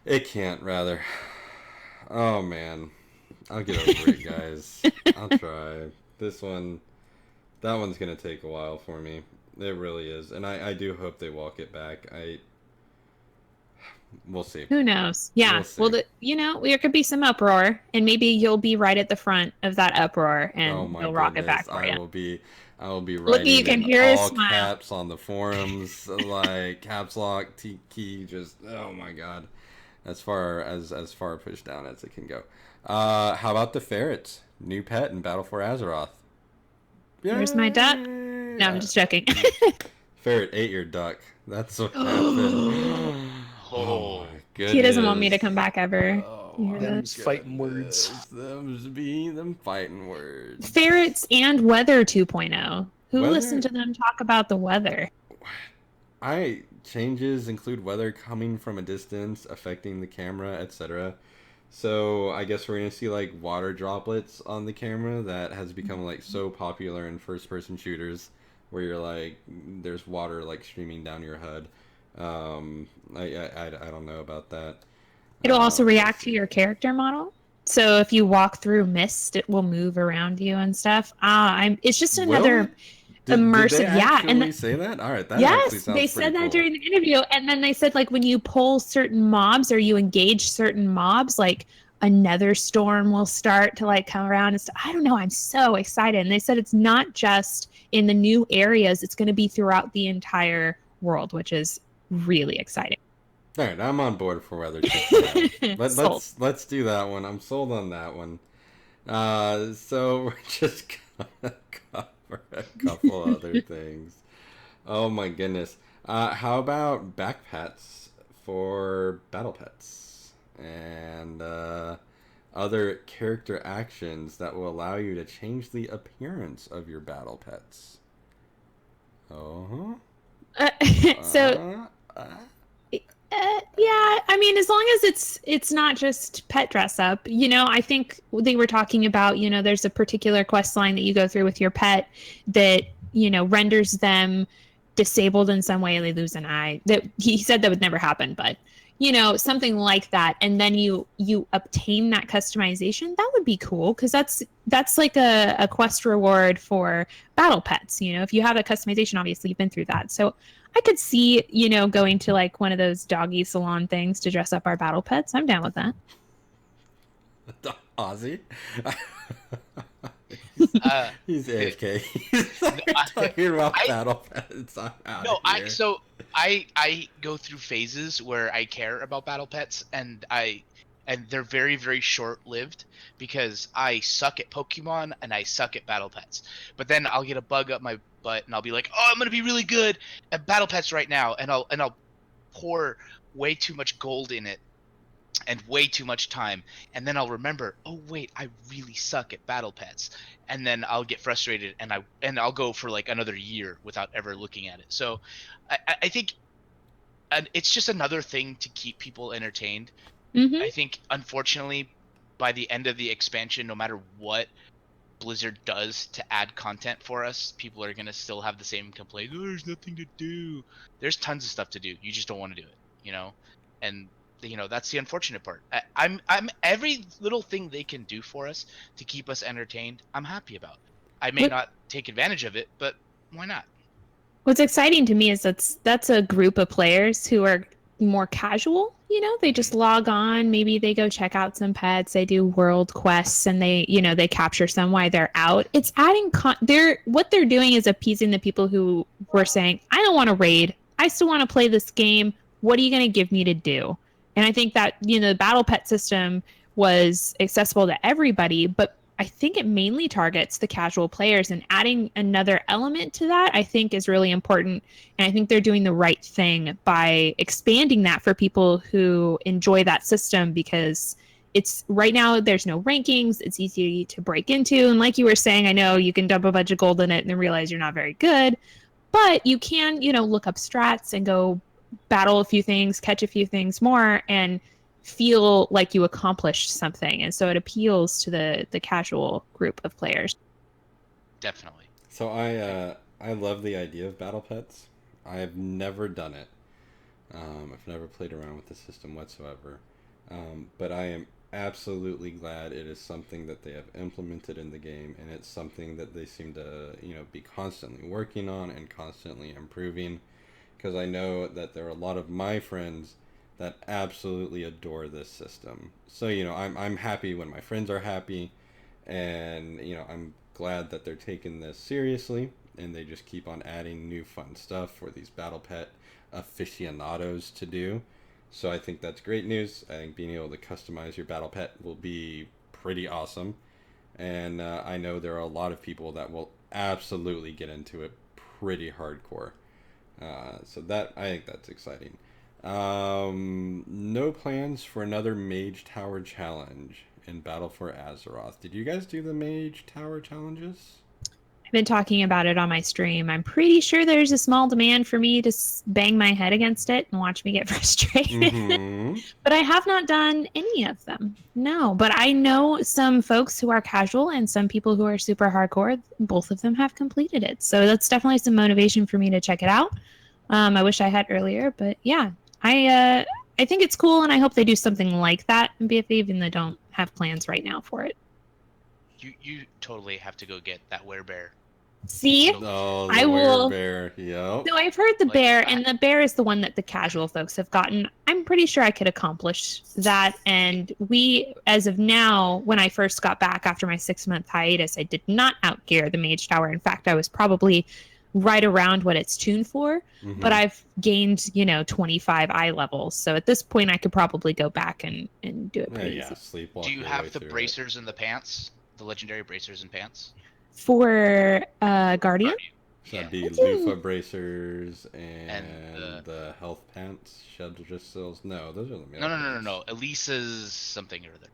Speaker 1: It can't, rather. Oh, man. I'll get over it, guys. I'll try. That one's gonna take a while for me. It really is. And I do hope they walk it back. We'll see.
Speaker 4: Who knows? Yeah.
Speaker 1: We'll see.
Speaker 4: There could be some uproar, and maybe you'll be right at the front of that uproar, and
Speaker 1: Oh my
Speaker 4: they'll rock it back
Speaker 1: goodness.
Speaker 4: for you.
Speaker 1: I will be
Speaker 4: Look, you
Speaker 1: writing
Speaker 4: can
Speaker 1: in
Speaker 4: hear her
Speaker 1: all
Speaker 4: smile.
Speaker 1: caps on the forums, like caps lock, T key, just oh my god. As far pushed down as it can go. How about the ferrets? New pet in Battle for Azeroth.
Speaker 4: There's my duck.
Speaker 1: Yay!
Speaker 4: No, I'm just joking.
Speaker 1: Ferret ate your duck. That's what happened. Oh my goodness.
Speaker 4: He doesn't want me to come back ever.
Speaker 1: Oh
Speaker 4: You hear
Speaker 1: my
Speaker 2: Them's fighting
Speaker 1: goodness.
Speaker 2: words.
Speaker 1: Them fighting words.
Speaker 4: Ferrets and Weather 2.0. Who
Speaker 1: Weather?
Speaker 4: listened to them talk about the weather?
Speaker 1: Changes include weather coming from a distance, affecting the camera, etc. So I guess we're gonna see like water droplets on the camera. That has become like so popular in first-person shooters, where you're like, there's water like streaming down your HUD. I don't know about that.
Speaker 4: It'll also react to your character model. So if you walk through mist, it will move around you and stuff. It's just another immersive.
Speaker 1: Did they
Speaker 4: and
Speaker 1: actually say that? All right, that actually
Speaker 4: yes,
Speaker 1: sounds
Speaker 4: they
Speaker 1: pretty
Speaker 4: said that
Speaker 1: cool.
Speaker 4: during the interview, and then they said like when you pull certain mobs or you engage certain mobs, like another storm will start to like come around and stuff. I don't know. I'm so excited, and they said it's not just in the new areas; it's going to be throughout the entire world, which is really exciting.
Speaker 1: All right, I'm on board for weather.
Speaker 4: Sold.
Speaker 1: Let's do that one. I'm sold on that one. So we're just gonna cover a couple other things. Oh my goodness. How about backpats for battle pets and other character actions that will allow you to change the appearance of your battle pets?
Speaker 4: Yeah, I mean, as long as it's not just pet dress up, I think they were talking about, there's a particular quest line that you go through with your pet that, renders them disabled in some way and they lose an eye. That he said that would never happen, but something like that. And then you obtain that customization. That would be cool because that's like a quest reward for battle pets. If you have a customization, obviously you've been through that. So I could see, going to like one of those doggy salon things to dress up our battle pets. I'm down with that.
Speaker 1: Ozzy? He's AFK. He's talking about battle pets.
Speaker 3: I go through phases where I care about battle pets, and they're very, very short-lived because I suck at Pokemon and I suck at battle pets. But then I'll get a bug up my butt and I'll be like, oh, I'm gonna be really good at battle pets right now, and I'll pour way too much gold in it and way too much time, and then I'll remember, oh wait, I really suck at battle pets, and then I'll get frustrated and I'll go for like another year without ever looking at it. So I think it's just another thing to keep people entertained.
Speaker 4: Mm-hmm.
Speaker 3: I think unfortunately by the end of the expansion, no matter what Blizzard does to add content for us, people are gonna still have the same complaint. Oh, there's nothing to do. There's tons of stuff to do. You just don't want to do it, you know. And that's the unfortunate part. I'm every little thing they can do for us to keep us entertained, I'm happy about. I may
Speaker 4: What-
Speaker 3: not take advantage of it, but why not?
Speaker 4: What's exciting to me is that's a group of players who are more casual. They just log on. Maybe they go check out some pets. They do world quests, and they capture some while they're out. It's adding what they're doing is appeasing the people who were saying, "I don't want to raid. I still want to play this game. What are you going to give me to do?" And I think that the battle pet system was accessible to everybody, but I think it mainly targets the casual players, and adding another element to that, I think, is really important. And I think they're doing the right thing by expanding that for people who enjoy that system, because it's right now there's no rankings. It's easy to break into. And like you were saying, I know you can dump a bunch of gold in it and then realize you're not very good, but you can, look up strats and go battle a few things, catch a few things more, and feel like you accomplished something. And so it appeals to the casual group of players.
Speaker 3: Definitely.
Speaker 1: So I love the idea of battle pets. I have never done it. I've never played around with the system whatsoever. But I am absolutely glad it is something that they have implemented in the game, and it's something that they seem to be constantly working on and constantly improving. Because I know that there are a lot of my friends that absolutely adore this system. So I'm happy when my friends are happy, and I'm glad that they're taking this seriously, and they just keep on adding new fun stuff for these battle pet aficionados to do. So I think that's great news. I think being able to customize your battle pet will be pretty awesome, and I know there are a lot of people that will absolutely get into it pretty hardcore. So that, I think that's exciting. No plans for another Mage Tower challenge in Battle for Azeroth. Did you guys do the Mage Tower challenges?
Speaker 4: I've been talking about it on my stream. I'm pretty sure there's a small demand for me to bang my head against it and watch me get frustrated.
Speaker 1: Mm-hmm.
Speaker 4: But I have not done any of them. No, but I know some folks who are casual and some people who are super hardcore. Both of them have completed it. So that's definitely some motivation for me to check it out. I wish I had earlier, but yeah, I think it's cool, and I hope they do something like that in BFA, even though I don't have plans right now for it.
Speaker 3: You totally have to go get that werebear.
Speaker 4: See?
Speaker 1: Oh,
Speaker 4: I
Speaker 1: the
Speaker 4: will.
Speaker 1: bear. Yep.
Speaker 4: So I've heard the
Speaker 3: Like
Speaker 4: bear,
Speaker 3: that.
Speaker 4: and the bear is the one that the casual folks have gotten. I'm pretty sure I could accomplish that. And we, as of now, when I first got back after my 6-month hiatus, I did not outgear the Mage Tower. In fact, I was probably right around what it's tuned for,
Speaker 1: Mhm.
Speaker 4: but I've gained 25 eye levels, so at this point I could probably go back and do it pretty easy.
Speaker 1: Sleepwalk.
Speaker 3: Do you
Speaker 1: your way
Speaker 3: have the
Speaker 1: through it.
Speaker 3: bracers and the pants? The legendary bracers and pants?
Speaker 4: For Guardian,
Speaker 1: So
Speaker 3: Yeah.
Speaker 1: that'd be
Speaker 4: I do.
Speaker 1: loofah bracers and
Speaker 3: And
Speaker 1: the health pants, Shedristils. No, those are the meal
Speaker 3: No.
Speaker 1: pants.
Speaker 3: Elisa's something or other.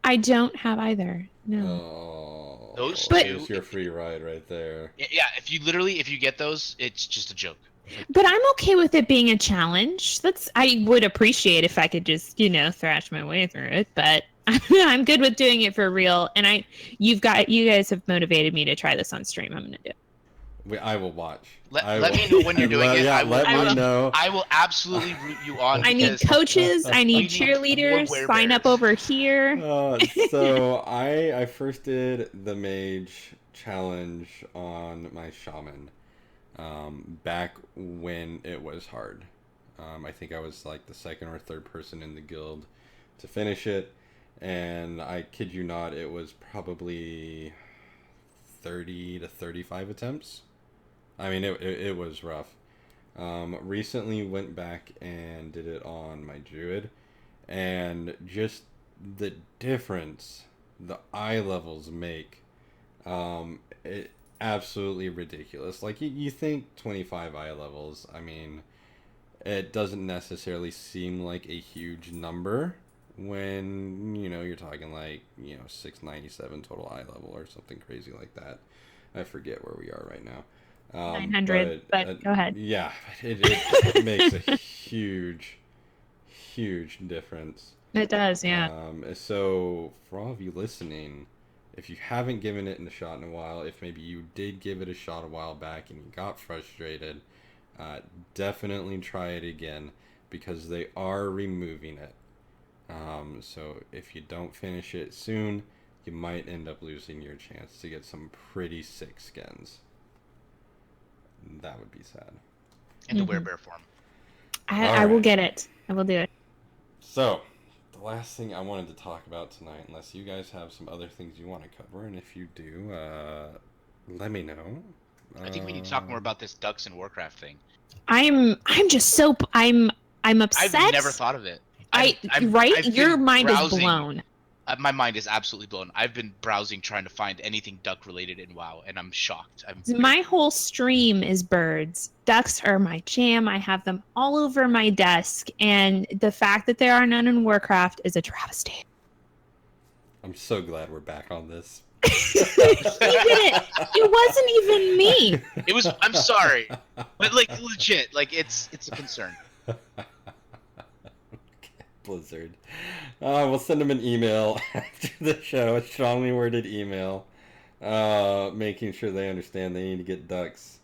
Speaker 4: I don't have either. No.
Speaker 1: Oh,
Speaker 3: Those
Speaker 4: But-
Speaker 1: there's your free ride right there.
Speaker 3: Yeah, if you get those, it's just a joke.
Speaker 4: But I'm okay with it being a challenge. I would appreciate if I could just, thrash my way through it, but I'm good with doing it for real. And you guys have motivated me to try this on stream. I'm gonna do it.
Speaker 1: I will watch.
Speaker 3: Let me know when you're doing it.
Speaker 1: Yeah, let
Speaker 4: I
Speaker 1: me
Speaker 4: will.
Speaker 1: know.
Speaker 3: I will absolutely root you on.
Speaker 4: I need
Speaker 3: because
Speaker 4: coaches. I need
Speaker 3: we need
Speaker 4: cheerleaders.
Speaker 3: more
Speaker 4: Sign up
Speaker 3: werebears.
Speaker 4: over here.
Speaker 1: So I first did the mage challenge on my shaman, back when it was hard. I think I was like the second or third person in the guild to finish it, and I kid you not, it was probably 30 to 35 attempts. I mean, it was rough. Recently went back and did it on my druid, and just the difference the eye levels make, it absolutely ridiculous. Like you think 25 eye levels, I mean, it doesn't necessarily seem like a huge number when you're talking like 697 total eye level or something crazy like that. I forget where we are right now.
Speaker 4: 900, but go ahead.
Speaker 1: Yeah, it makes a huge difference.
Speaker 4: It does, yeah.
Speaker 1: So for all of you listening, If you haven't given it a shot in a while, if maybe you did give it a shot a while back and you got frustrated, definitely try it again because they are removing it. So if you don't finish it soon, you might end up losing your chance to get some pretty sick skins. That would be sad.
Speaker 3: In the werebear form.
Speaker 4: I will get it. I will do it.
Speaker 1: So, the last thing I wanted to talk about tonight, unless you guys have some other things you want to cover, and if you do, let me know.
Speaker 3: I think we need to talk more about this Ducks and Warcraft thing.
Speaker 4: I'm just so I'm upset.
Speaker 3: I've never thought of it.
Speaker 4: Your mind is blown.
Speaker 3: My mind is absolutely blown. I've been browsing trying to find anything duck related in WoW, and I'm shocked.
Speaker 4: My whole stream is birds. Ducks are my jam. I have them all over my desk, and the fact that there are none in Warcraft is a travesty.
Speaker 1: I'm so glad we're back on this.
Speaker 4: It wasn't even me.
Speaker 3: It was. I'm sorry, but like legit, like it's a concern.
Speaker 1: Blizzard. We'll send them an email after the show, a strongly worded email, making sure they understand they need to get ducks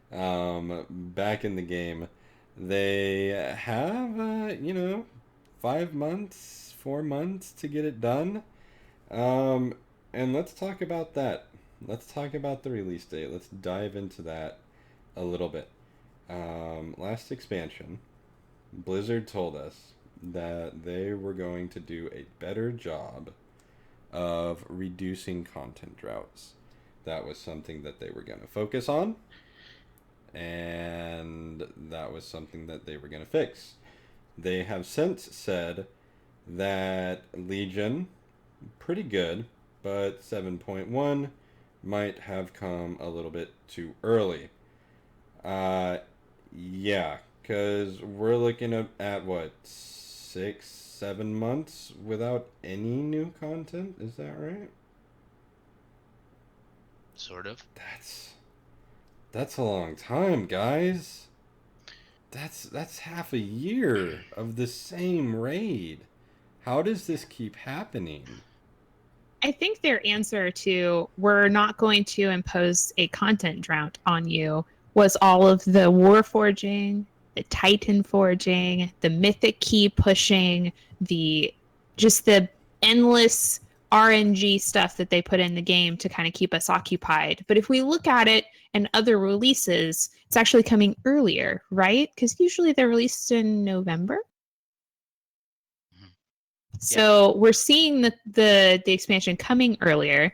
Speaker 1: back in the game. They have, 5 months, 4 months to get it done. And let's talk about that. Let's talk about the release date. Let's dive into that a little bit. Last expansion, Blizzard told us that they were going to do a better job of reducing content droughts. That was something that they were going to focus on, and that was something that they were going to fix. They have since said that Legion, pretty good, but 7.1 might have come a little bit too early. Yeah, because we're looking at what, 6-7 months without any new content? Is that right?
Speaker 3: Sort of.
Speaker 1: That's a long time, guys. That's half a year of the same raid. How does this keep happening?
Speaker 4: I think their answer to we're not going to impose a content drought on you was all of the war forging, the Titan forging, the Mythic key pushing, the endless RNG stuff that they put in the game to kind of keep us occupied. But if we look at it and other releases, it's actually coming earlier, right? Because usually they're released in November. So we're seeing the expansion coming earlier.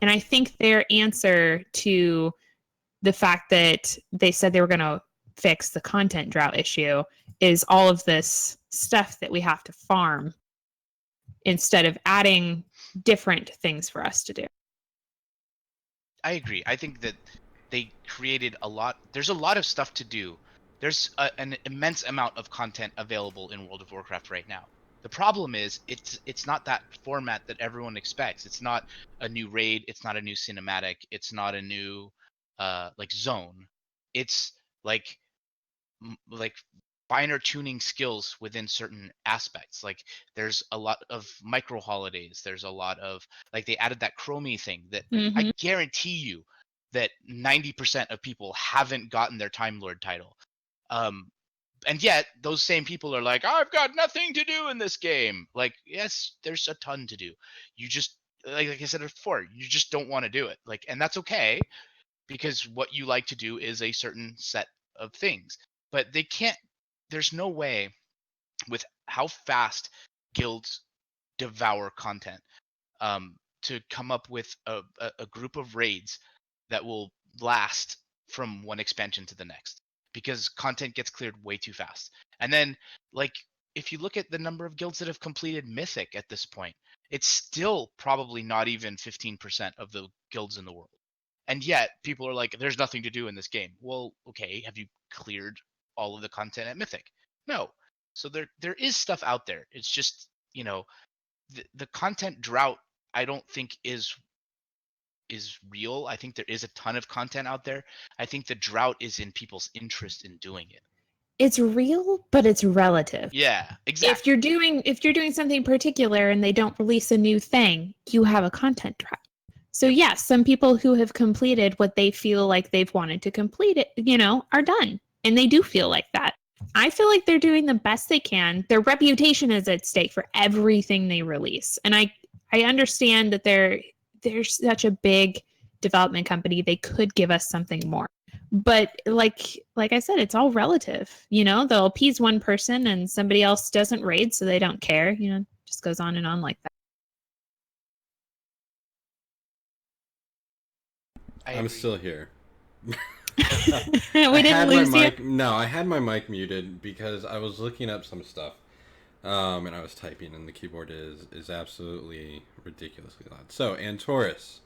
Speaker 4: And I think their answer to the fact that they said they were going to fix the content drought issue is all of this stuff that we have to farm instead of adding different things for us to do.
Speaker 3: I agree. I think that they created there's a lot of stuff to do. There's an immense amount of content available in World of Warcraft right now. The problem is it's not that format that everyone expects. It's not a new raid. It's not a new cinematic. It's not a new zone. It's like finer tuning skills within certain aspects. Like there's a lot of micro holidays. There's a lot of they added that Chromie thing that I guarantee you that 90% of people haven't gotten their Time Lord title. And yet those same people are like, I've got nothing to do in this game. Like, yes, there's a ton to do. You just, like I said before, you just don't want to do it. And that's okay, because what you like to do is a certain set of things. But there's no way with how fast guilds devour content to come up with a group of raids that will last from one expansion to the next. Because content gets cleared way too fast. And then, if you look at the number of guilds that have completed Mythic at this point, it's still probably not even 15% of the guilds in the world. And yet, people are like, there's nothing to do in this game. Well, okay, have you cleared all of the content at Mythic? No. So there is stuff out there. It's just, the content drought, I don't think is real. I think there is a ton of content out there. I think the drought is in people's interest in doing it.
Speaker 4: It's real, but it's relative.
Speaker 3: Yeah, exactly.
Speaker 4: If you're doing something particular and they don't release a new thing, you have a content drought. So yes, some people who have completed what they feel like they've wanted to complete it, are done. And they do feel like that. I feel like they're doing the best they can. Their reputation is at stake for everything they release. And I understand that they're such a big development company. They could give us something more. But like I said, it's all relative. They'll appease one person and somebody else doesn't raid, so they don't care. Just goes on and on like that.
Speaker 1: I'm still here.
Speaker 4: We
Speaker 1: I
Speaker 4: didn't
Speaker 1: had
Speaker 4: lose
Speaker 1: my
Speaker 4: you.
Speaker 1: mic. No, I had my mic muted because I was looking up some stuff, and I was typing, and the keyboard is absolutely ridiculously loud. So, Antorus,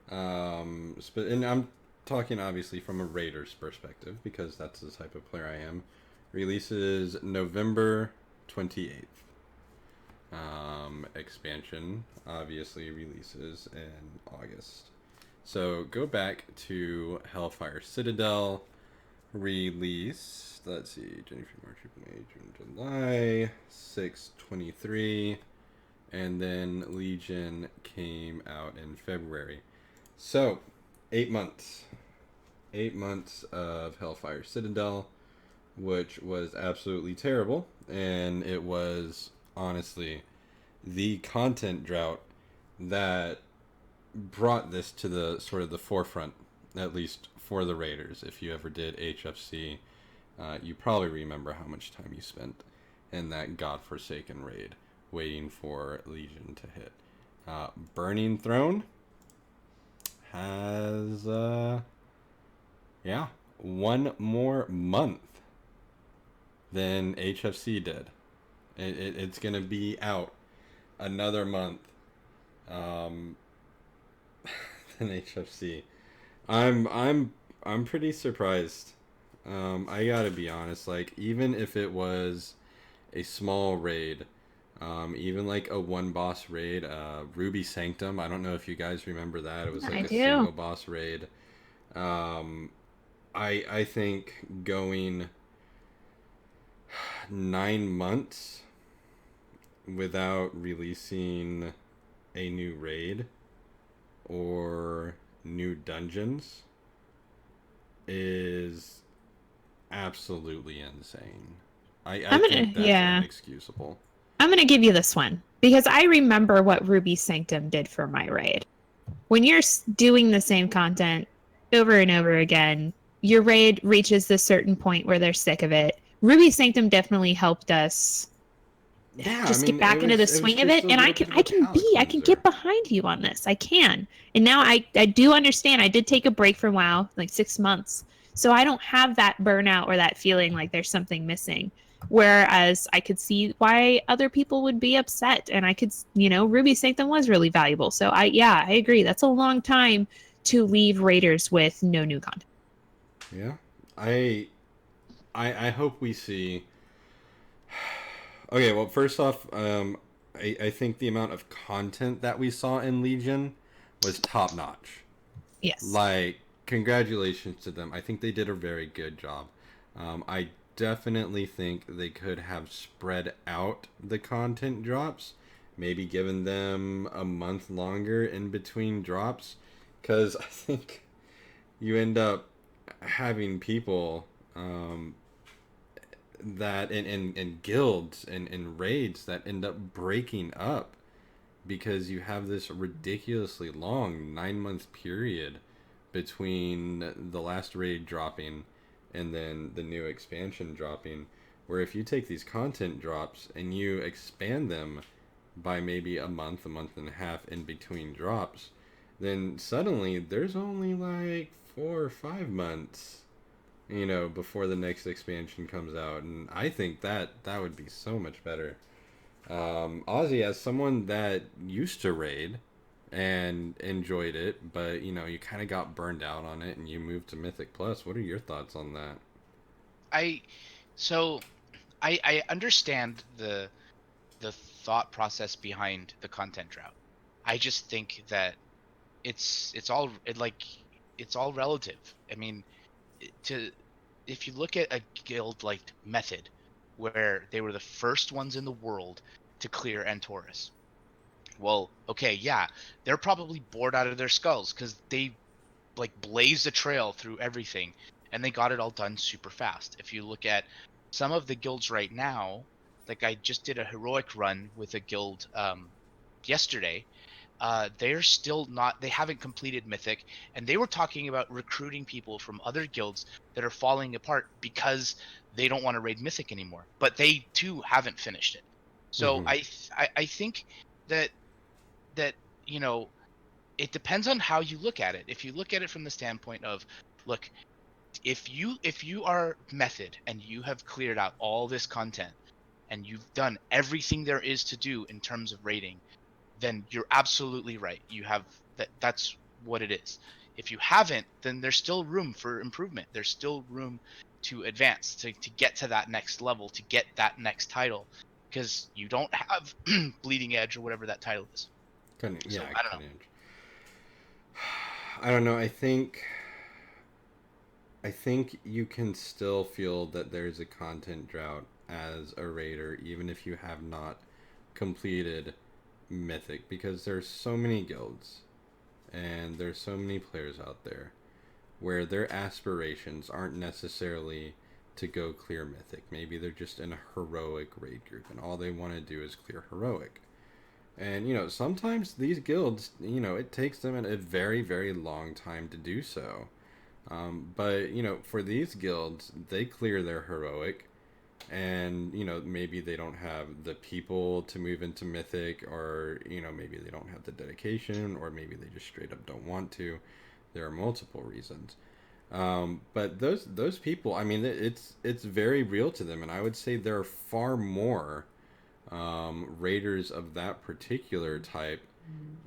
Speaker 1: and I'm talking obviously from a Raiders perspective because that's the type of player I am. Releases November 28th. Expansion obviously releases in August. So go back to Hellfire Citadel release. Let's see, January, March, April, May, June, July, 6/23, and then Legion came out in February. So 8 months. 8 months of Hellfire Citadel, which was absolutely terrible, and it was honestly the content drought that brought this to the sort of the forefront, at least for the Raiders. If you ever did HFC, you probably remember how much time you spent in that godforsaken raid waiting for Legion to hit. Burning Throne has one more month than HFC did. It's gonna be out another month than HFC. I'm pretty surprised. I gotta be honest. Like, even if it was a small raid, even like a one boss raid, Ruby Sanctum. I don't know if you guys remember that. It was
Speaker 4: I
Speaker 1: like a
Speaker 4: do.
Speaker 1: single boss raid. I think going 9 months without releasing a new raid or new dungeons is absolutely insane. I think that's inexcusable.
Speaker 4: I'm going to give you this one because I remember what Ruby Sanctum did for my raid. When you're doing the same content over and over again, your raid reaches this certain point where they're sick of it. Ruby Sanctum definitely helped us get back into the swing of it, and I can get behind you on this. I can. And now I do understand. I did take a break from WoW, like 6 months. So I don't have that burnout or that feeling like there's something missing. Whereas I could see why other people would be upset, and I could, Ruby Sanctum was really valuable. So I agree. That's a long time to leave raiders with no new content.
Speaker 1: Yeah, I hope we see. Okay, well, first off, I think the amount of content that we saw in Legion was top notch.
Speaker 4: Yes.
Speaker 1: Like, congratulations to them. I think they did a very good job. I definitely think they could have spread out the content drops, maybe given them a month longer in between drops, because I think you end up having people that in guilds and in raids that end up breaking up because you have this ridiculously long 9-month period between the last raid dropping and then the new expansion dropping, where if you take these content drops and you expand them by maybe a month and a half in between drops, then suddenly there's only like 4 or 5 months, before the next expansion comes out. And I think that would be so much better. Ozzy, as someone that used to raid and enjoyed it, but you kind of got burned out on it and you moved to Mythic Plus, what are your thoughts on that?
Speaker 3: I understand the thought process behind the content drought. I just think that it's all relative. I mean, if you look at a guild like Method, where they were the first ones in the world to clear Antorus, Well, okay, yeah, they're probably bored out of their skulls because they like blazed a trail through everything, and they got it all done super fast. If you look at some of the guilds right now, like I just did a heroic run with a guild yesterday. They're still not, they haven't completed Mythic, and they were talking about recruiting people from other guilds that are falling apart because they don't want to raid Mythic anymore, but they too haven't finished it. So
Speaker 1: Hmm.
Speaker 3: I think that that you know it depends on how you look at it. If you look at it from the standpoint of, look, if you are method and you have cleared out all this content and you've done everything there is to do in terms of rating, then you're absolutely right. You have that's what it is. If you haven't, then there's still room for improvement. There's still room to advance, to get to that next level, to get that next title, because you don't have bleeding edge or whatever that title is. So I don't know.
Speaker 1: Cutting edge. I don't know. I think you can still feel that there's a content drought as a raider, even if you have not completed Mythic, because there's so many guilds and there's so many players out there where their aspirations aren't necessarily to go clear Mythic. Maybe they're just in a heroic raid group and all they want to do is clear heroic. And, sometimes these guilds, it takes them a very, very long time to do so. But, for these guilds, they clear their heroic. And, maybe they don't have the people to move into Mythic, or, maybe they don't have the dedication, or maybe they just straight up don't want to. There are multiple reasons. But those people, I mean, it's very real to them. And I would say there are far more raiders of that particular type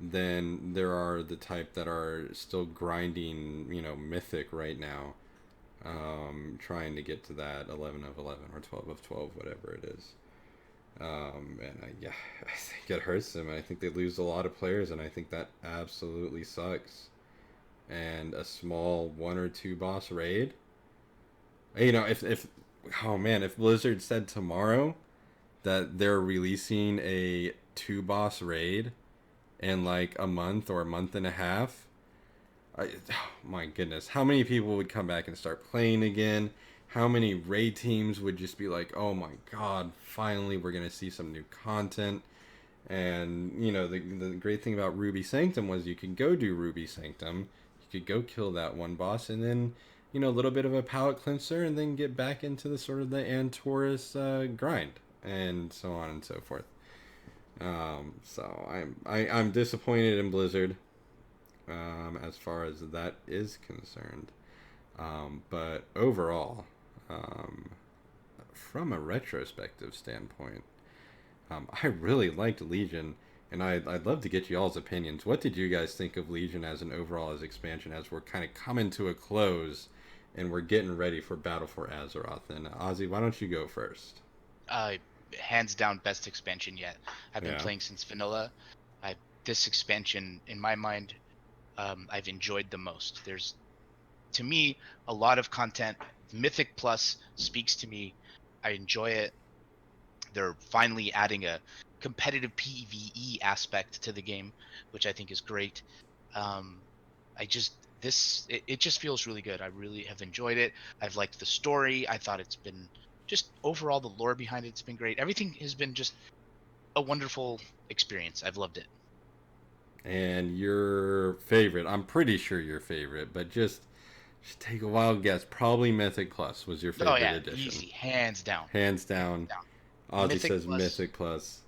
Speaker 1: than there are the type that are still grinding, Mythic right now, trying to get to that 11 of 11 or 12 of 12, whatever it is. Yeah, I think it hurts them. I think they lose a lot of players, and I think that absolutely sucks. And a small one or two boss raid, if oh man, if Blizzard said tomorrow that they're releasing a two boss raid in like a month or a month and a half, oh my goodness, how many people would come back and start playing again? How many raid teams would just be like, oh my god, finally we're going to see some new content? And, the great thing about Ruby Sanctum was you could go do Ruby Sanctum, you could go kill that one boss, and then, a little bit of a palate cleanser, and then get back into the sort of the Antorus grind, and so on and so forth. So I'm disappointed in Blizzard, as far as that is concerned. But overall, from a retrospective standpoint, I really liked Legion, and I'd love to get you all's opinions. What did you guys think of Legion as an overall as expansion, as we're kind of coming to a close and we're getting ready for Battle for Azeroth? And Ozzy, why don't you go first?
Speaker 3: Uh, Hands down best expansion yet. I've been
Speaker 1: Yeah.
Speaker 3: playing since vanilla. This expansion, in my mind, I've enjoyed the most. There's, to me, a lot of content. Mythic Plus speaks to me. I enjoy it. They're finally adding a competitive PvE aspect to the game, which I think is great. Um, I just it just feels really good. I really have enjoyed it. I've liked the story. I thought it's been just overall the lore behind it's been great. Everything has been just a wonderful experience. I've loved it.
Speaker 1: And your favorite, I'm pretty sure your favorite, but just take a wild guess. Probably Mythic Plus was your
Speaker 3: Oh
Speaker 1: favorite
Speaker 3: yeah,
Speaker 1: edition.
Speaker 3: easy, hands down,
Speaker 1: Hands down.
Speaker 3: down.
Speaker 1: Ozzy
Speaker 3: Mythic
Speaker 1: says
Speaker 3: Plus.
Speaker 1: Mythic Plus.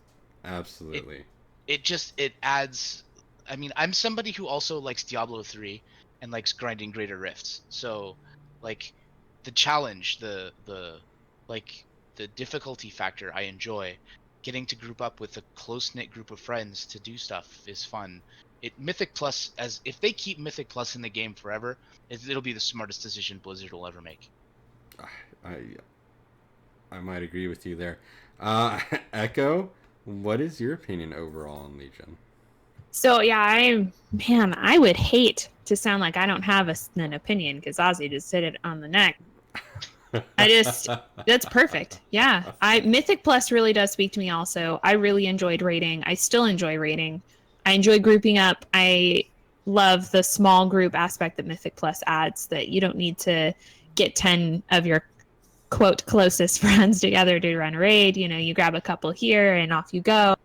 Speaker 3: It
Speaker 1: Absolutely.
Speaker 3: it adds. I mean, I'm somebody who also likes Diablo 3 and likes grinding greater rifts. So, like, the challenge, the like the difficulty factor, I enjoy. Getting to group up with a close knit group of friends to do stuff is fun. It Mythic Plus, as if they keep Mythic Plus in the game forever, it'll be the smartest decision Blizzard will ever make.
Speaker 1: I I might agree with you there. Echo, what is your opinion overall on Legion?
Speaker 4: So yeah, I would hate to sound like I don't have an opinion because Ozzy just hit it on the neck. That's perfect. Yeah. Mythic Plus really does speak to me also. I really enjoyed raiding. I still enjoy raiding. I enjoy grouping up. I love the small group aspect that Mythic Plus adds, that you don't need to get 10 of your quote closest friends together to run a raid. You grab a couple here and off you go.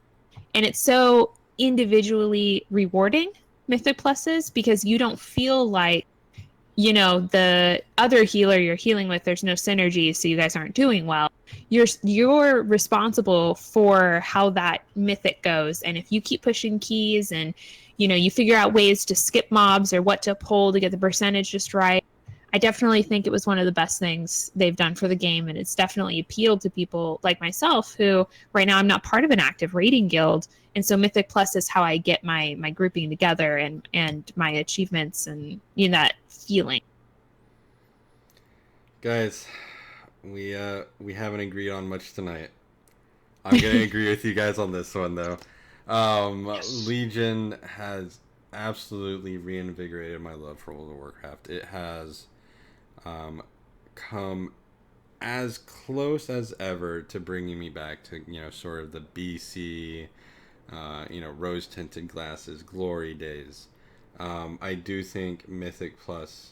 Speaker 4: And it's so individually rewarding, Mythic Pluses, because you don't feel like the other healer you're healing with, there's no synergy, so you guys aren't doing well. You're responsible for how that mythic goes. And if you keep pushing keys and you figure out ways to skip mobs or what to pull to get the percentage just right, I definitely think it was one of the best things they've done for the game, and it's definitely appealed to people like myself who right now I'm not part of an active raiding guild, and so Mythic Plus is how I get my grouping together and my achievements and that feeling.
Speaker 1: Guys, we haven't agreed on much tonight. I'm gonna agree with you guys on this one though.
Speaker 3: Yes.
Speaker 1: Legion has absolutely reinvigorated my love for World of Warcraft. It has come as close as ever to bringing me back to sort of the BC, rose tinted glasses glory days. I do think Mythic Plus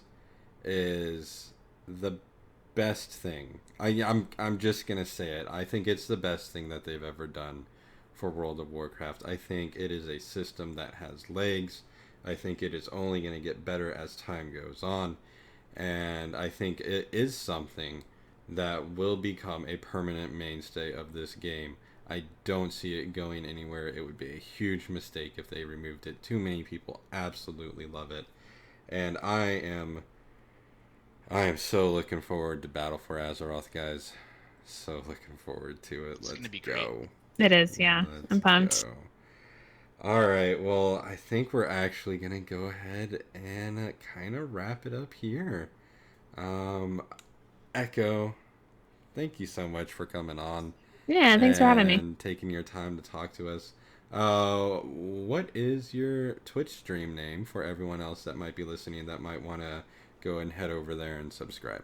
Speaker 1: is the best thing. I'm just gonna say it. I think it's the best thing that they've ever done for World of Warcraft. I think it is a system that has legs. I think it is only gonna get better as time goes on, and I think it is something that will become a permanent mainstay of this game. I don't see it going anywhere. It would be a huge mistake if they removed it. Too many people absolutely love it, and I am so looking forward to Battle for Azeroth, guys. So looking forward to it.
Speaker 3: It's
Speaker 1: Let's
Speaker 3: gonna be
Speaker 1: go.
Speaker 3: great.
Speaker 4: It is, yeah.
Speaker 1: Let's
Speaker 4: I'm pumped.
Speaker 1: go. All right. Well, I think we're actually gonna go ahead and kind of wrap it up here. Echo, thank you so much for coming on
Speaker 4: Yeah, thanks for having me.
Speaker 1: and taking your time to talk to us. What is your Twitch stream name for everyone else that might be listening that might want to go and head over there and subscribe?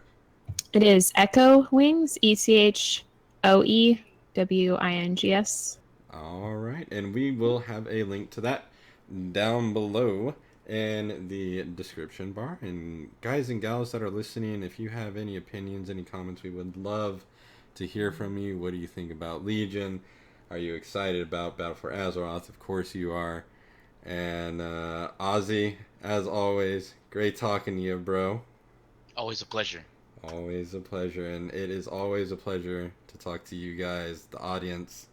Speaker 4: It is EchoeWings, EchoeWings.
Speaker 1: All right, and we will have a link to that down below in the description bar. And guys and gals that are listening, if you have any opinions, any comments, we would love to hear from you. What do you think about Legion? Are you excited about Battle for Azeroth? Of course you are. And Ozzy, as always, great talking to you, bro.
Speaker 3: Always a pleasure.
Speaker 1: Always a pleasure, and it is always a pleasure to talk to you guys, the audience,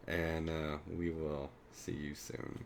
Speaker 1: and we will see you soon.